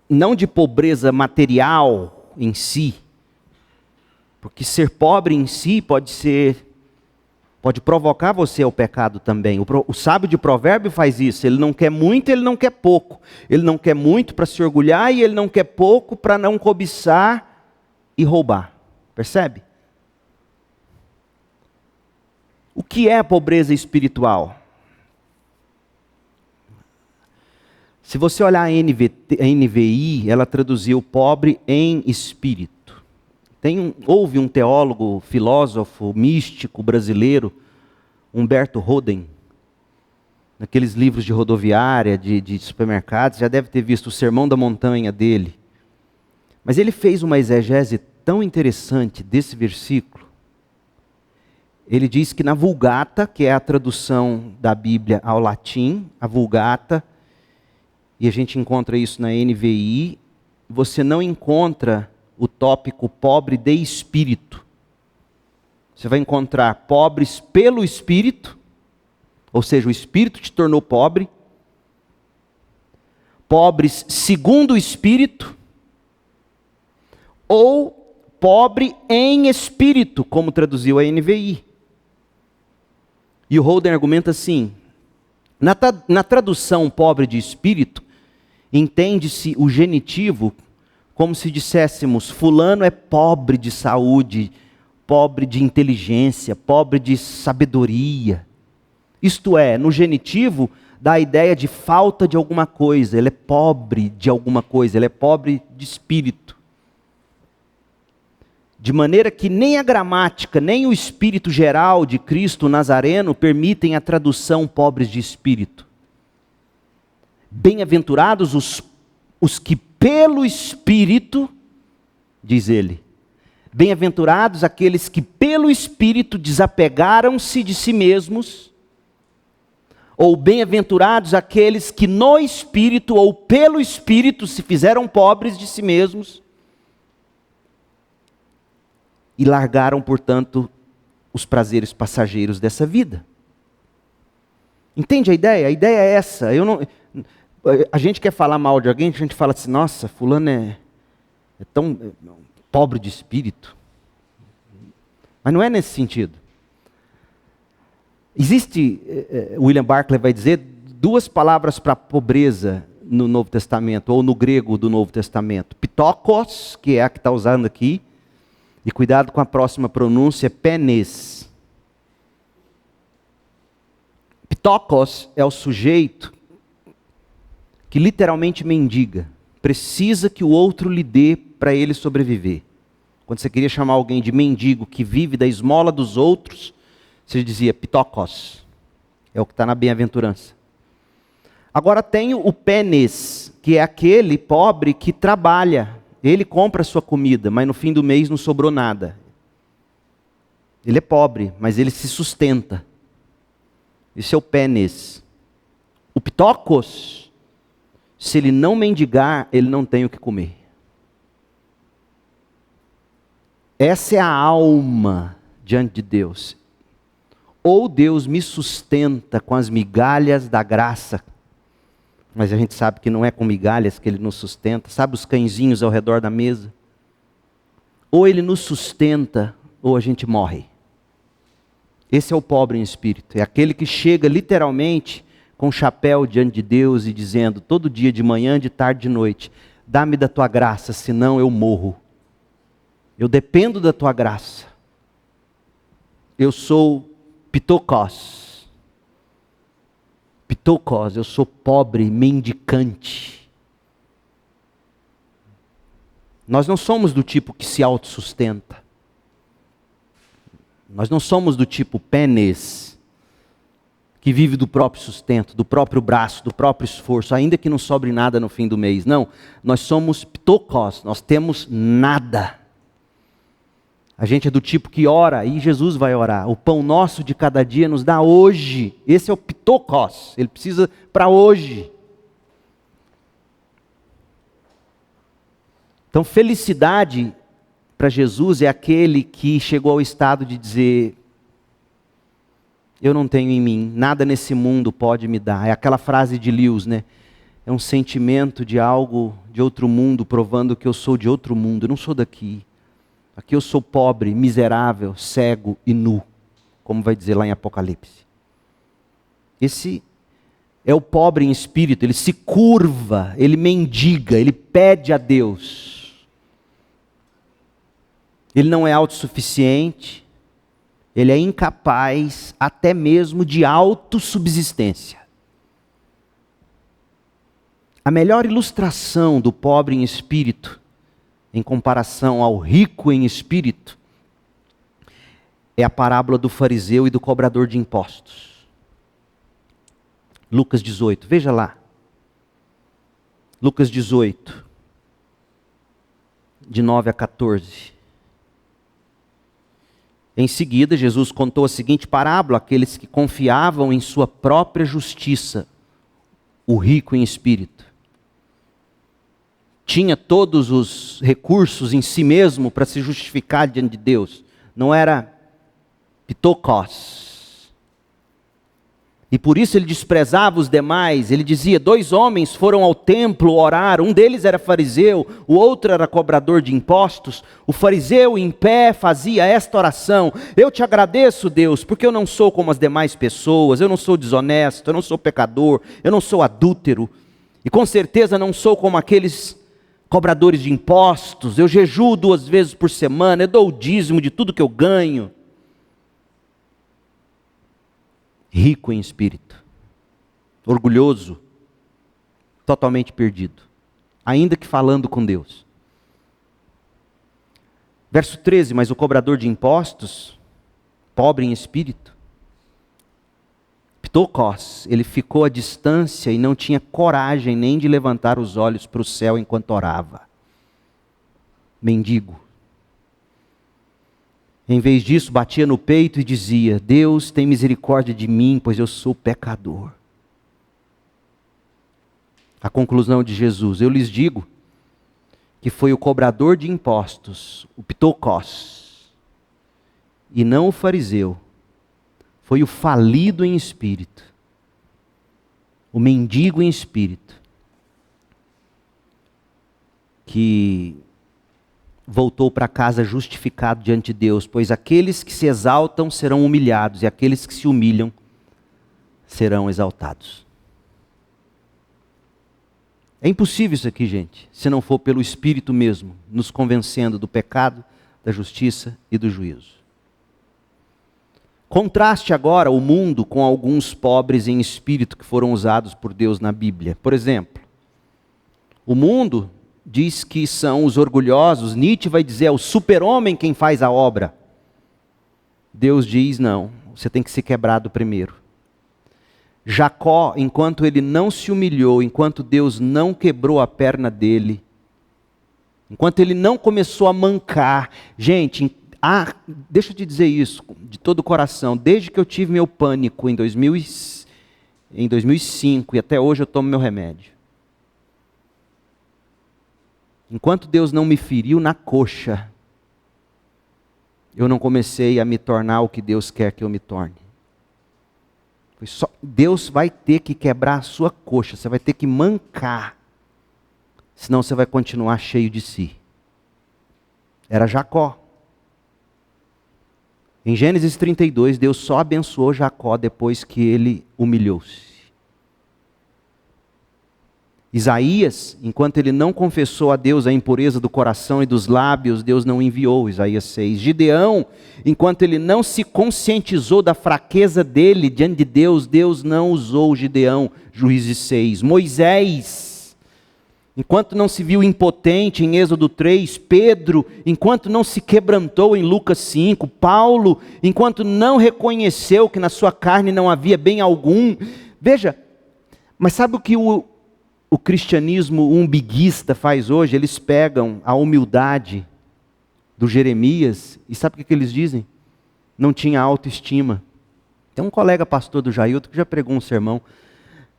não de pobreza material em si, porque ser pobre em si pode ser Pode provocar você ao pecado também. O sábio de provérbio faz isso. Ele não quer muito, ele não quer pouco. Ele não quer muito para se orgulhar e ele não quer pouco para não cobiçar e roubar. Percebe? O que é a pobreza espiritual? Se você olhar a NVI, ela traduziu pobre em espírito. Houve um teólogo, filósofo, místico brasileiro, Humberto Roden, naqueles livros de rodoviária, de supermercados, já deve ter visto o Sermão da Montanha dele. Mas ele fez uma exegese tão interessante desse versículo. Ele diz que na Vulgata, que é a tradução da Bíblia ao latim, a Vulgata, e a gente encontra isso na NVI, você não encontra o tópico pobre de espírito. Você vai encontrar pobres pelo espírito, ou seja, o espírito te tornou pobre. Pobres segundo o espírito, ou pobre em espírito, como traduziu a NVI. E o Holden argumenta assim: na tradução pobre de espírito, entende-se o genitivo como se disséssemos, fulano é pobre de saúde, pobre de inteligência, pobre de sabedoria. Isto é, no genitivo, dá a ideia de falta de alguma coisa, ele é pobre de alguma coisa, ele é pobre de espírito. De maneira que nem a gramática, nem o espírito geral de Cristo Nazareno permitem a tradução pobres de espírito. Bem-aventurados os que pelo Espírito, diz ele, bem-aventurados aqueles que pelo Espírito desapegaram-se de si mesmos, ou bem-aventurados aqueles que no Espírito ou pelo Espírito se fizeram pobres de si mesmos, e largaram, portanto, os prazeres passageiros dessa vida. Entende a ideia? A ideia é essa. A gente quer falar mal de alguém, a gente fala assim, nossa, fulano é tão pobre de espírito. Mas não é nesse sentido. Existe, William Barclay vai dizer, duas palavras para pobreza no Novo Testamento, ou no grego do Novo Testamento. Pitokos, que é a que está usando aqui, e cuidado com a próxima pronúncia, penes. Pitokos é o sujeito que literalmente mendiga, precisa que o outro lhe dê para ele sobreviver. Quando você queria chamar alguém de mendigo que vive da esmola dos outros, você dizia pitokos, é o que está na bem-aventurança. Agora tem o penes, que é aquele pobre que trabalha, ele compra a sua comida, mas no fim do mês não sobrou nada. Ele é pobre, mas ele se sustenta. Esse é o penes. O pitokos, se ele não mendigar, ele não tem o que comer. Essa é a alma diante de Deus. Ou Deus me sustenta com as migalhas da graça, mas a gente sabe que não é com migalhas que Ele nos sustenta. Sabe os cãezinhos ao redor da mesa? Ou Ele nos sustenta, ou a gente morre. Esse é o pobre em espírito. É aquele que chega literalmente com o chapéu diante de Deus e dizendo, todo dia, de manhã, de tarde, de noite, dá-me da tua graça, senão eu morro. Eu dependo da tua graça. Eu sou pitokos. Pitokos, eu sou pobre, mendicante. Nós não somos do tipo que se autossustenta. Nós não somos do tipo penes, que vive do próprio sustento, do próprio braço, do próprio esforço, ainda que não sobre nada no fim do mês. Não, nós somos pitokos, nós temos nada. A gente é do tipo que ora, e Jesus vai orar. O pão nosso de cada dia nos dá hoje. Esse é o pitokos, ele precisa para hoje. Então, felicidade para Jesus é aquele que chegou ao estado de dizer, eu não tenho em mim, nada nesse mundo pode me dar. É aquela frase de Lewis, né? É um sentimento de algo de outro mundo, provando que eu sou de outro mundo, eu não sou daqui. Aqui eu sou pobre, miserável, cego e nu, como vai dizer lá em Apocalipse. Esse é o pobre em espírito, ele se curva, ele mendiga, ele pede a Deus. Ele não é autossuficiente, ele é incapaz até mesmo de autossubsistência. A melhor ilustração do pobre em espírito, em comparação ao rico em espírito, é a parábola do fariseu e do cobrador de impostos. Lucas 18, veja lá. Lucas 18, de 9 a 14. Em seguida, Jesus contou a seguinte parábola àqueles que confiavam em sua própria justiça, o rico em espírito. Tinha todos os recursos em si mesmo para se justificar diante de Deus. Não era pitokos. E por isso ele desprezava os demais. Ele dizia, 2 homens foram ao templo orar. Um deles era fariseu, o outro era cobrador de impostos. O fariseu em pé fazia esta oração: eu te agradeço, Deus, porque eu não sou como as demais pessoas. Eu não sou desonesto, eu não sou pecador, eu não sou adúltero. E com certeza não sou como aqueles cobradores de impostos. Eu jejuo 2 vezes por semana, eu dou o dízimo de tudo que eu ganho. Rico em espírito, orgulhoso, totalmente perdido, ainda que falando com Deus. Verso 13, mas o cobrador de impostos, pobre em espírito, pitokos, ele ficou à distância e não tinha coragem nem de levantar os olhos para o céu enquanto orava. Mendigo. Em vez disso, batia no peito e dizia: Deus, tem misericórdia de mim, pois eu sou pecador. A conclusão de Jesus: eu lhes digo que foi o cobrador de impostos, o pitokos, e não o fariseu. Foi o falido em espírito, o mendigo em espírito, que voltou para casa justificado diante de Deus, pois aqueles que se exaltam serão humilhados, e aqueles que se humilham serão exaltados. É impossível isso aqui, gente, se não for pelo Espírito mesmo, nos convencendo do pecado, da justiça e do juízo. Contraste agora o mundo com alguns pobres em espírito que foram usados por Deus na Bíblia. Por exemplo, o mundo diz que são os orgulhosos. Nietzsche vai dizer, é o super-homem quem faz a obra. Deus diz, não, você tem que ser quebrado primeiro. Jacó, enquanto ele não se humilhou, enquanto Deus não quebrou a perna dele, enquanto ele não começou a mancar, gente, deixa eu te dizer isso de todo o coração, desde que eu tive meu pânico em 2005 e até hoje eu tomo meu remédio. Enquanto Deus não me feriu na coxa, eu não comecei a me tornar o que Deus quer que eu me torne. Deus vai ter que quebrar a sua coxa, você vai ter que mancar, senão você vai continuar cheio de si. Era Jacó. Em Gênesis 32, Deus só abençoou Jacó depois que ele humilhou-se. Isaías, enquanto ele não confessou a Deus a impureza do coração e dos lábios, Deus não enviou, Isaías 6. Gideão, enquanto ele não se conscientizou da fraqueza dele diante de Deus, Deus não usou Gideão, Juízes 6. Moisés, enquanto não se viu impotente em Êxodo 3, Pedro, enquanto não se quebrantou em Lucas 5, Paulo, enquanto não reconheceu que na sua carne não havia bem algum. Veja, mas sabe o que o cristianismo umbiguista faz hoje? Eles pegam a humildade do Jeremias e sabe o que eles dizem? Não tinha autoestima. Tem um colega pastor do Jailton que já pregou um sermão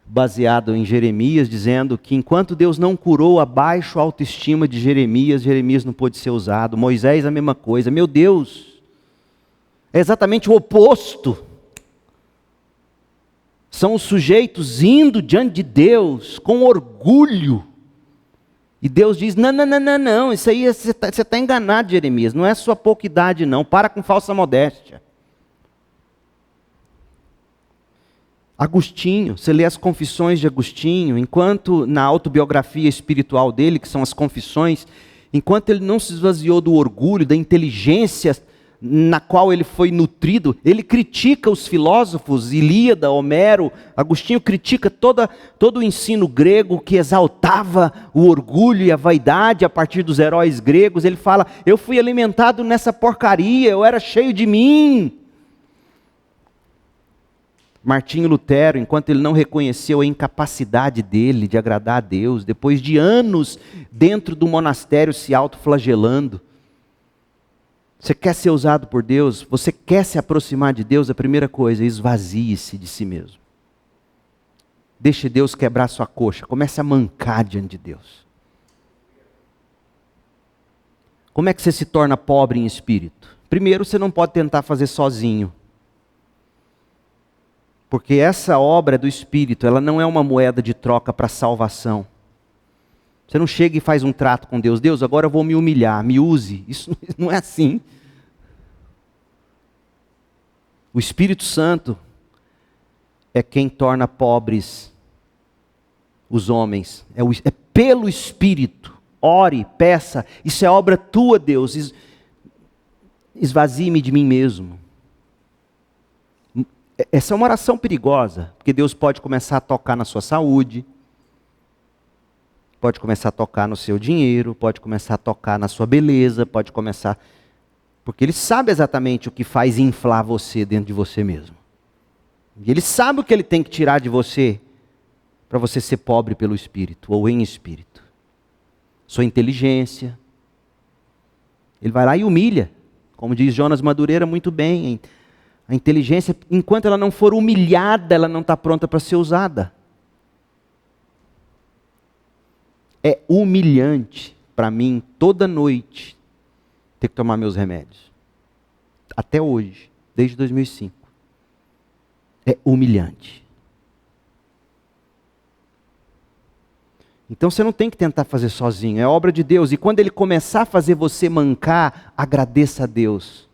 baseado em Jeremias, dizendo que enquanto Deus não curou a baixa autoestima de Jeremias, Jeremias não pôde ser usado. Moisés a mesma coisa. Meu Deus, é exatamente o oposto. São os sujeitos indo diante de Deus com orgulho. E Deus diz, não, isso aí você está enganado, Jeremias. Não é sua pouca idade não, para com falsa modéstia. Agostinho, você lê as confissões de Agostinho, enquanto na autobiografia espiritual dele, que são as confissões, enquanto ele não se esvaziou do orgulho, da inteligência na qual ele foi nutrido, ele critica os filósofos, Ilíada, Homero. Agostinho critica todo o ensino grego que exaltava o orgulho e a vaidade a partir dos heróis gregos. Ele fala, eu fui alimentado nessa porcaria, eu era cheio de mim. Martinho Lutero, enquanto ele não reconheceu a incapacidade dele de agradar a Deus, depois de anos dentro do monastério se autoflagelando. Você quer ser usado por Deus? Você quer se aproximar de Deus? A primeira coisa, esvazie-se de si mesmo. Deixe Deus quebrar sua coxa. Comece a mancar diante de Deus. Como é que você se torna pobre em espírito? Primeiro, você não pode tentar fazer sozinho. Porque essa obra é do Espírito, ela não é uma moeda de troca para salvação. Você não chega e faz um trato com Deus. Deus, agora eu vou me humilhar, me use. Isso não é assim. O Espírito Santo é quem torna pobres os homens. É pelo Espírito. Ore, peça. Isso é obra tua, Deus. Esvazie-me de mim mesmo. Essa é uma oração perigosa, porque Deus pode começar a tocar na sua saúde, pode começar a tocar no seu dinheiro, pode começar a tocar na sua beleza, pode começar... Porque Ele sabe exatamente o que faz inflar você dentro de você mesmo. E Ele sabe o que Ele tem que tirar de você para você ser pobre pelo Espírito, ou em Espírito. Sua inteligência. Ele vai lá e humilha, como diz Jonas Madureira muito bem. A inteligência, enquanto ela não for humilhada, ela não está pronta para ser usada. É humilhante para mim, toda noite, ter que tomar meus remédios. Até hoje, desde 2005. É humilhante. Então você não tem que tentar fazer sozinho, é obra de Deus. E quando Ele começar a fazer você mancar, agradeça a Deus.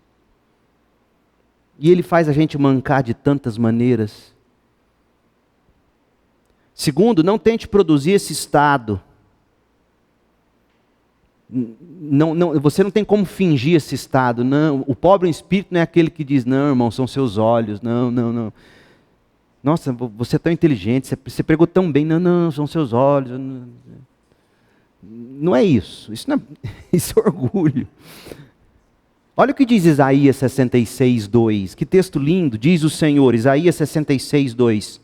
E Ele faz a gente mancar de tantas maneiras. Segundo, não tente produzir esse estado. Você não tem como fingir esse estado. Não. O pobre em espírito não é aquele que diz, não, irmão, são seus olhos. Não. Nossa, você é tão inteligente, você pregou tão bem. Não, são seus olhos. Não é isso. Isso é orgulho. Olha o que diz Isaías 66, 2. Que texto lindo, diz o Senhor, Isaías 66, 2.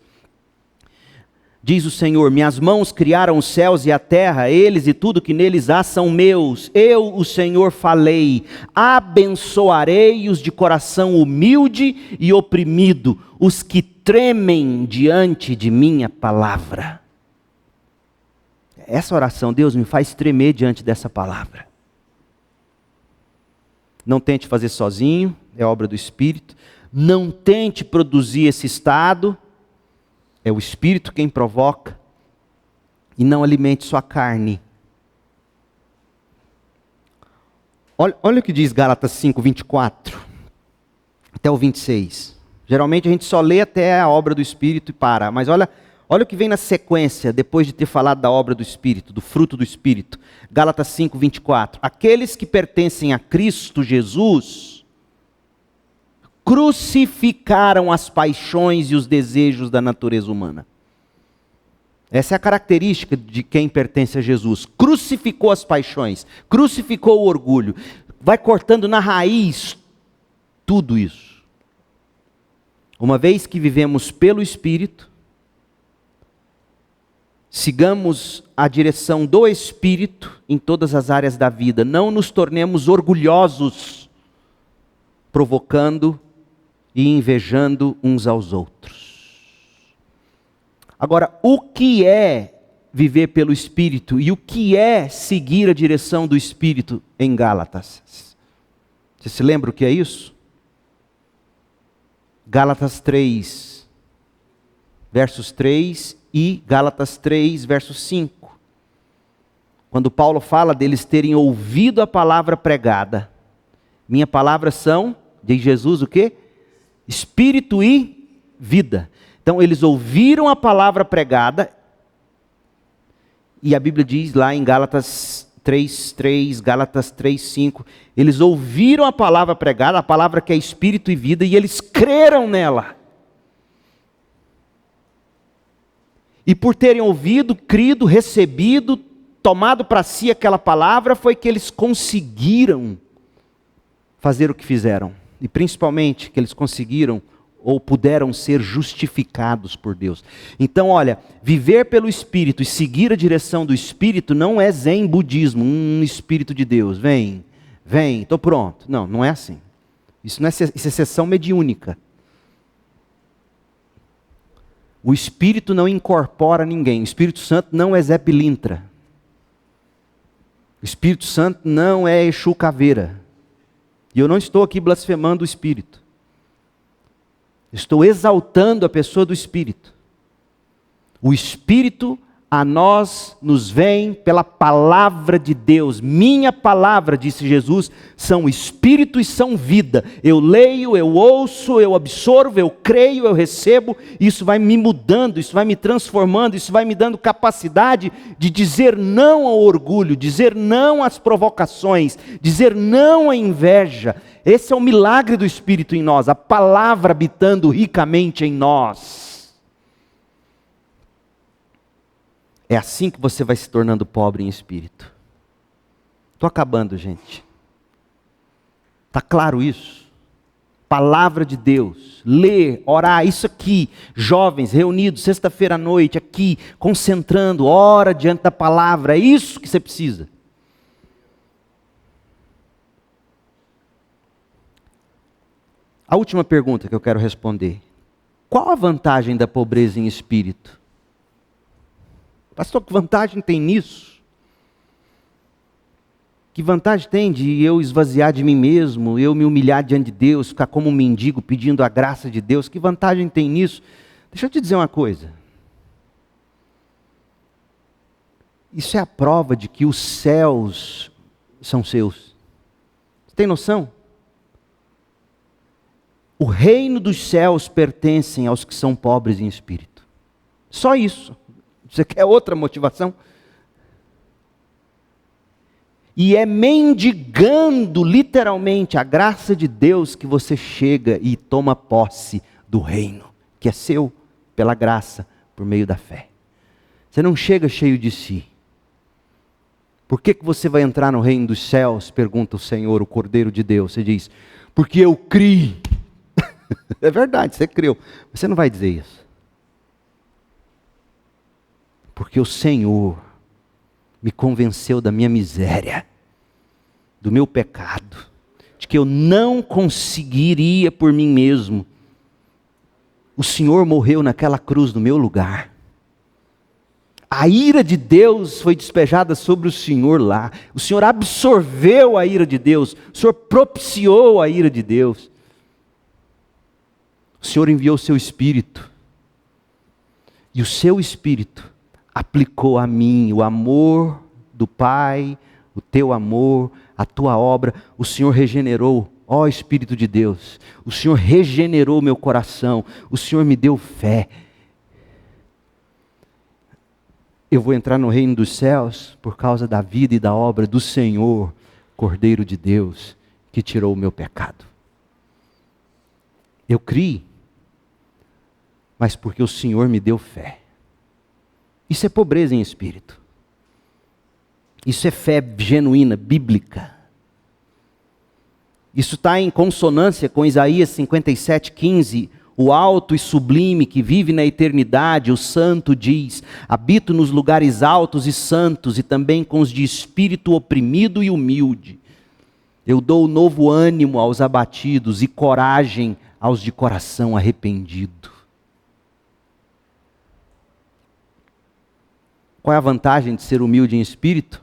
Diz o Senhor, minhas mãos criaram os céus e a terra, eles e tudo que neles há são meus. Eu, o Senhor, falei, abençoarei os de coração humilde e oprimido, os que tremem diante de minha palavra. Essa oração, Deus, me faz tremer diante dessa palavra. Não tente fazer sozinho, é obra do Espírito. Não tente produzir esse estado, é o Espírito quem provoca. E não alimente sua carne. Olha o que diz Gálatas 5, 24, até o 26. Geralmente a gente só lê até a obra do Espírito e para. Mas olha o que vem na sequência, depois de ter falado da obra do Espírito, do fruto do Espírito. Gálatas 5, 24. Aqueles que pertencem a Cristo Jesus crucificaram as paixões e os desejos da natureza humana. Essa é a característica de quem pertence a Jesus. Crucificou as paixões, crucificou o orgulho. Vai cortando na raiz tudo isso. Uma vez que vivemos pelo Espírito, sigamos a direção do Espírito em todas as áreas da vida. Não nos tornemos orgulhosos, provocando e invejando uns aos outros. Agora, o que é viver pelo Espírito e o que é seguir a direção do Espírito em Gálatas? Você se lembra o que é isso? Gálatas 3, versos 3 e Gálatas 3, verso 5. Quando Paulo fala deles terem ouvido a palavra pregada. Minha palavra são, diz Jesus, o quê? Espírito e vida. Então eles ouviram a palavra pregada, e a Bíblia diz lá em Gálatas 3:3, Gálatas 3:5, eles ouviram a palavra pregada, a palavra que é espírito e vida, e eles creram nela. E por terem ouvido, crido, recebido, tomado para si aquela palavra, foi que eles conseguiram fazer o que fizeram. E principalmente que eles conseguiram ou puderam ser justificados por Deus. Então, olha, viver pelo Espírito e seguir a direção do Espírito não é zen budismo, um Espírito de Deus, vem, estou pronto. Não, não é assim. Isso é sessão mediúnica. O Espírito não incorpora ninguém, o Espírito Santo não é Zé Pilintra. O Espírito Santo não é Exu Caveira. E eu não estou aqui blasfemando o Espírito. Estou exaltando a pessoa do Espírito. O Espírito a nós nos vem pela palavra de Deus. Minha palavra, disse Jesus, são Espírito e são vida. Eu leio, eu ouço, eu absorvo, eu creio, eu recebo. Isso vai me mudando, isso vai me transformando, isso vai me dando capacidade de dizer não ao orgulho, dizer não às provocações, dizer não à inveja. Esse é o milagre do Espírito em nós, a palavra habitando ricamente em nós. É assim que você vai se tornando pobre em espírito. Estou acabando, gente. Está claro isso? Palavra de Deus, ler, orar, isso aqui, jovens reunidos sexta-feira à noite, aqui, concentrando, ora diante da palavra, é isso que você precisa. A última pergunta que eu quero responder. Qual a vantagem da pobreza em espírito? Pastor, que vantagem tem nisso? Que vantagem tem de eu esvaziar de mim mesmo, eu me humilhar diante de Deus, ficar como um mendigo pedindo a graça de Deus? Que vantagem tem nisso? Deixa eu te dizer uma coisa. Isso é a prova de que os céus são seus. Você tem noção? O reino dos céus pertence aos que são pobres em espírito. Só isso. Você quer outra motivação? E é mendigando literalmente a graça de Deus que você chega e toma posse do reino, que é seu pela graça, por meio da fé. Você não chega cheio de si. Por que você vai entrar no reino dos céus? Pergunta o Senhor, o Cordeiro de Deus. Você diz, porque eu criei. É verdade, você creu. Você não vai dizer isso. Porque o Senhor me convenceu da minha miséria, do meu pecado, de que eu não conseguiria por mim mesmo. O Senhor morreu naquela cruz no meu lugar. A ira de Deus foi despejada sobre o Senhor lá. O Senhor absorveu a ira de Deus. O Senhor propiciou a ira de Deus. O Senhor enviou o seu Espírito. E o seu Espírito aplicou a mim o amor do Pai, o teu amor, a tua obra. O Senhor regenerou, ó Espírito de Deus. O Senhor regenerou meu coração. O Senhor me deu fé. Eu vou entrar no reino dos céus por causa da vida e da obra do Senhor, Cordeiro de Deus, que tirou o meu pecado. Eu criei, mas porque o Senhor me deu fé. Isso é pobreza em espírito. Isso é fé genuína, bíblica. Isso está em consonância com Isaías 57:15. O alto e sublime que vive na eternidade, o santo diz, habito nos lugares altos e santos e também com os de espírito oprimido e humilde. Eu dou novo ânimo aos abatidos e coragem aos de coração arrependido. Qual é a vantagem de ser humilde em espírito?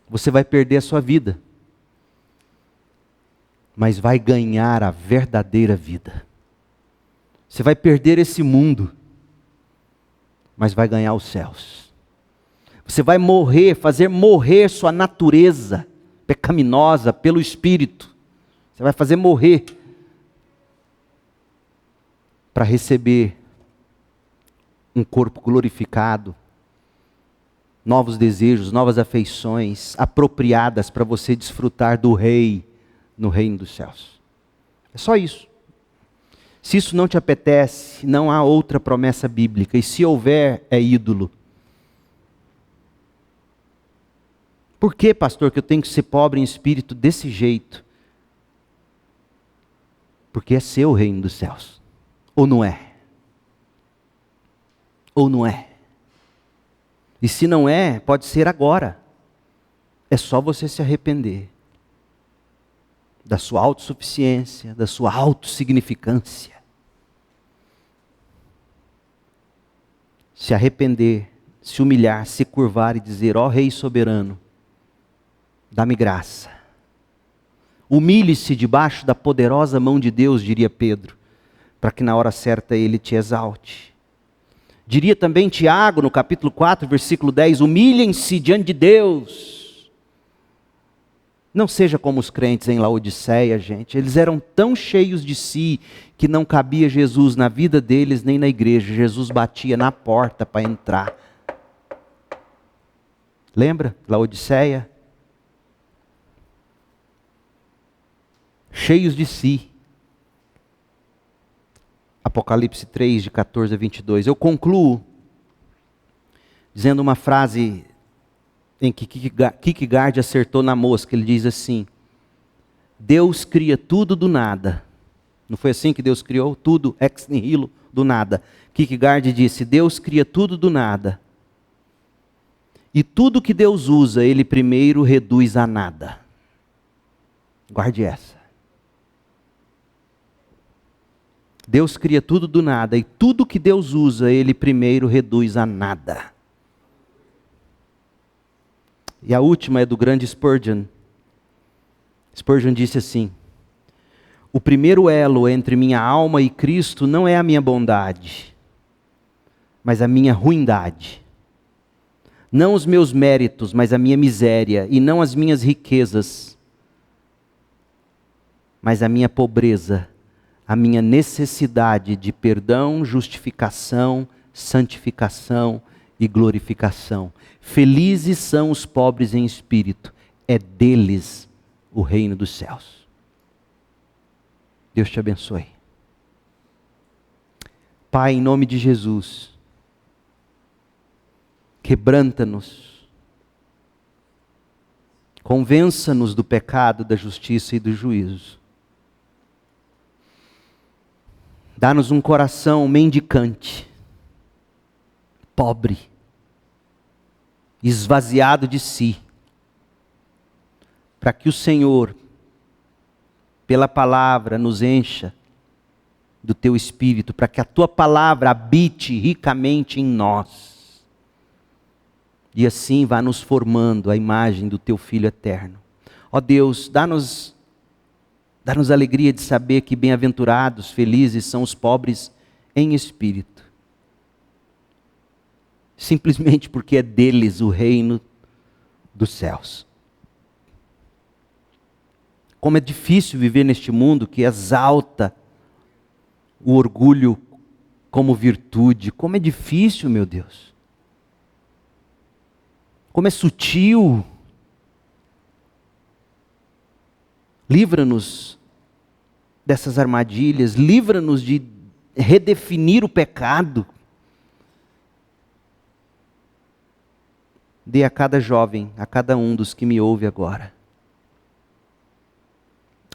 Você vai perder a sua vida, mas vai ganhar a verdadeira vida. Você vai perder esse mundo, mas vai ganhar os céus. Você vai morrer, fazer morrer sua natureza pecaminosa pelo Espírito. Você vai fazer morrer para receber um corpo glorificado, novos desejos, novas afeições apropriadas para você desfrutar do Rei no reino dos céus. É só isso. Se isso não te apetece, não há outra promessa bíblica. E se houver, é ídolo. Por que, pastor, que eu tenho que ser pobre em espírito desse jeito? Porque é seu o reino dos céus. Ou não é? Ou não é? E se não é, pode ser agora. É só você se arrepender da sua autossuficiência, da sua autossignificância. Se arrepender, se humilhar, se curvar e dizer: ó Rei soberano, dá-me graça. Humilhe-se debaixo da poderosa mão de Deus, diria Pedro, para que na hora certa Ele te exalte. Diria também Tiago, no capítulo 4, versículo 10, humilhem-se diante de Deus. Não seja como os crentes em Laodiceia, gente. Eles eram tão cheios de si que não cabia Jesus na vida deles nem na igreja. Jesus batia na porta para entrar. Lembra? Laodiceia? Cheios de si. Apocalipse 3, de 14 a 22. Eu concluo dizendo uma frase em que Kierkegaard acertou na mosca. Ele diz assim: Deus cria tudo do nada. Não foi assim que Deus criou? Tudo ex nihilo, do nada. Kierkegaard disse: Deus cria tudo do nada. E tudo que Deus usa, Ele primeiro reduz a nada. Guarde essa. Deus cria tudo do nada, e tudo que Deus usa, Ele primeiro reduz a nada. E a última é do grande Spurgeon. Spurgeon disse assim: o primeiro elo entre minha alma e Cristo não é a minha bondade, mas a minha ruindade. Não os meus méritos, mas a minha miséria, e não as minhas riquezas, mas a minha pobreza, a minha necessidade de perdão, justificação, santificação e glorificação. Felizes são os pobres em espírito, é deles o reino dos céus. Deus te abençoe. Pai, em nome de Jesus, quebranta-nos, convença-nos do pecado, da justiça e do juízo. Dá-nos um coração mendicante, pobre, esvaziado de si, para que o Senhor, pela palavra, nos encha do Teu Espírito, para que a Tua palavra habite ricamente em nós, e assim vá nos formando a imagem do Teu Filho eterno. Ó Deus, dá-nos alegria de saber que bem-aventurados, felizes são os pobres em espírito. Simplesmente porque é deles o reino dos céus. Como é difícil viver neste mundo que exalta o orgulho como virtude. Como é difícil, meu Deus. Como é sutil. Livra-nos dessas armadilhas, livra-nos de redefinir o pecado. Dê a cada jovem, a cada um dos que me ouve agora,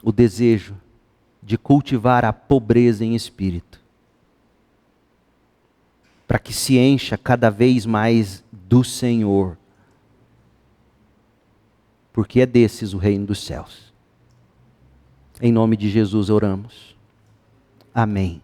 o desejo de cultivar a pobreza em espírito, para que se encha cada vez mais do Senhor, porque é desses o reino dos céus. Em nome de Jesus oramos. Amém.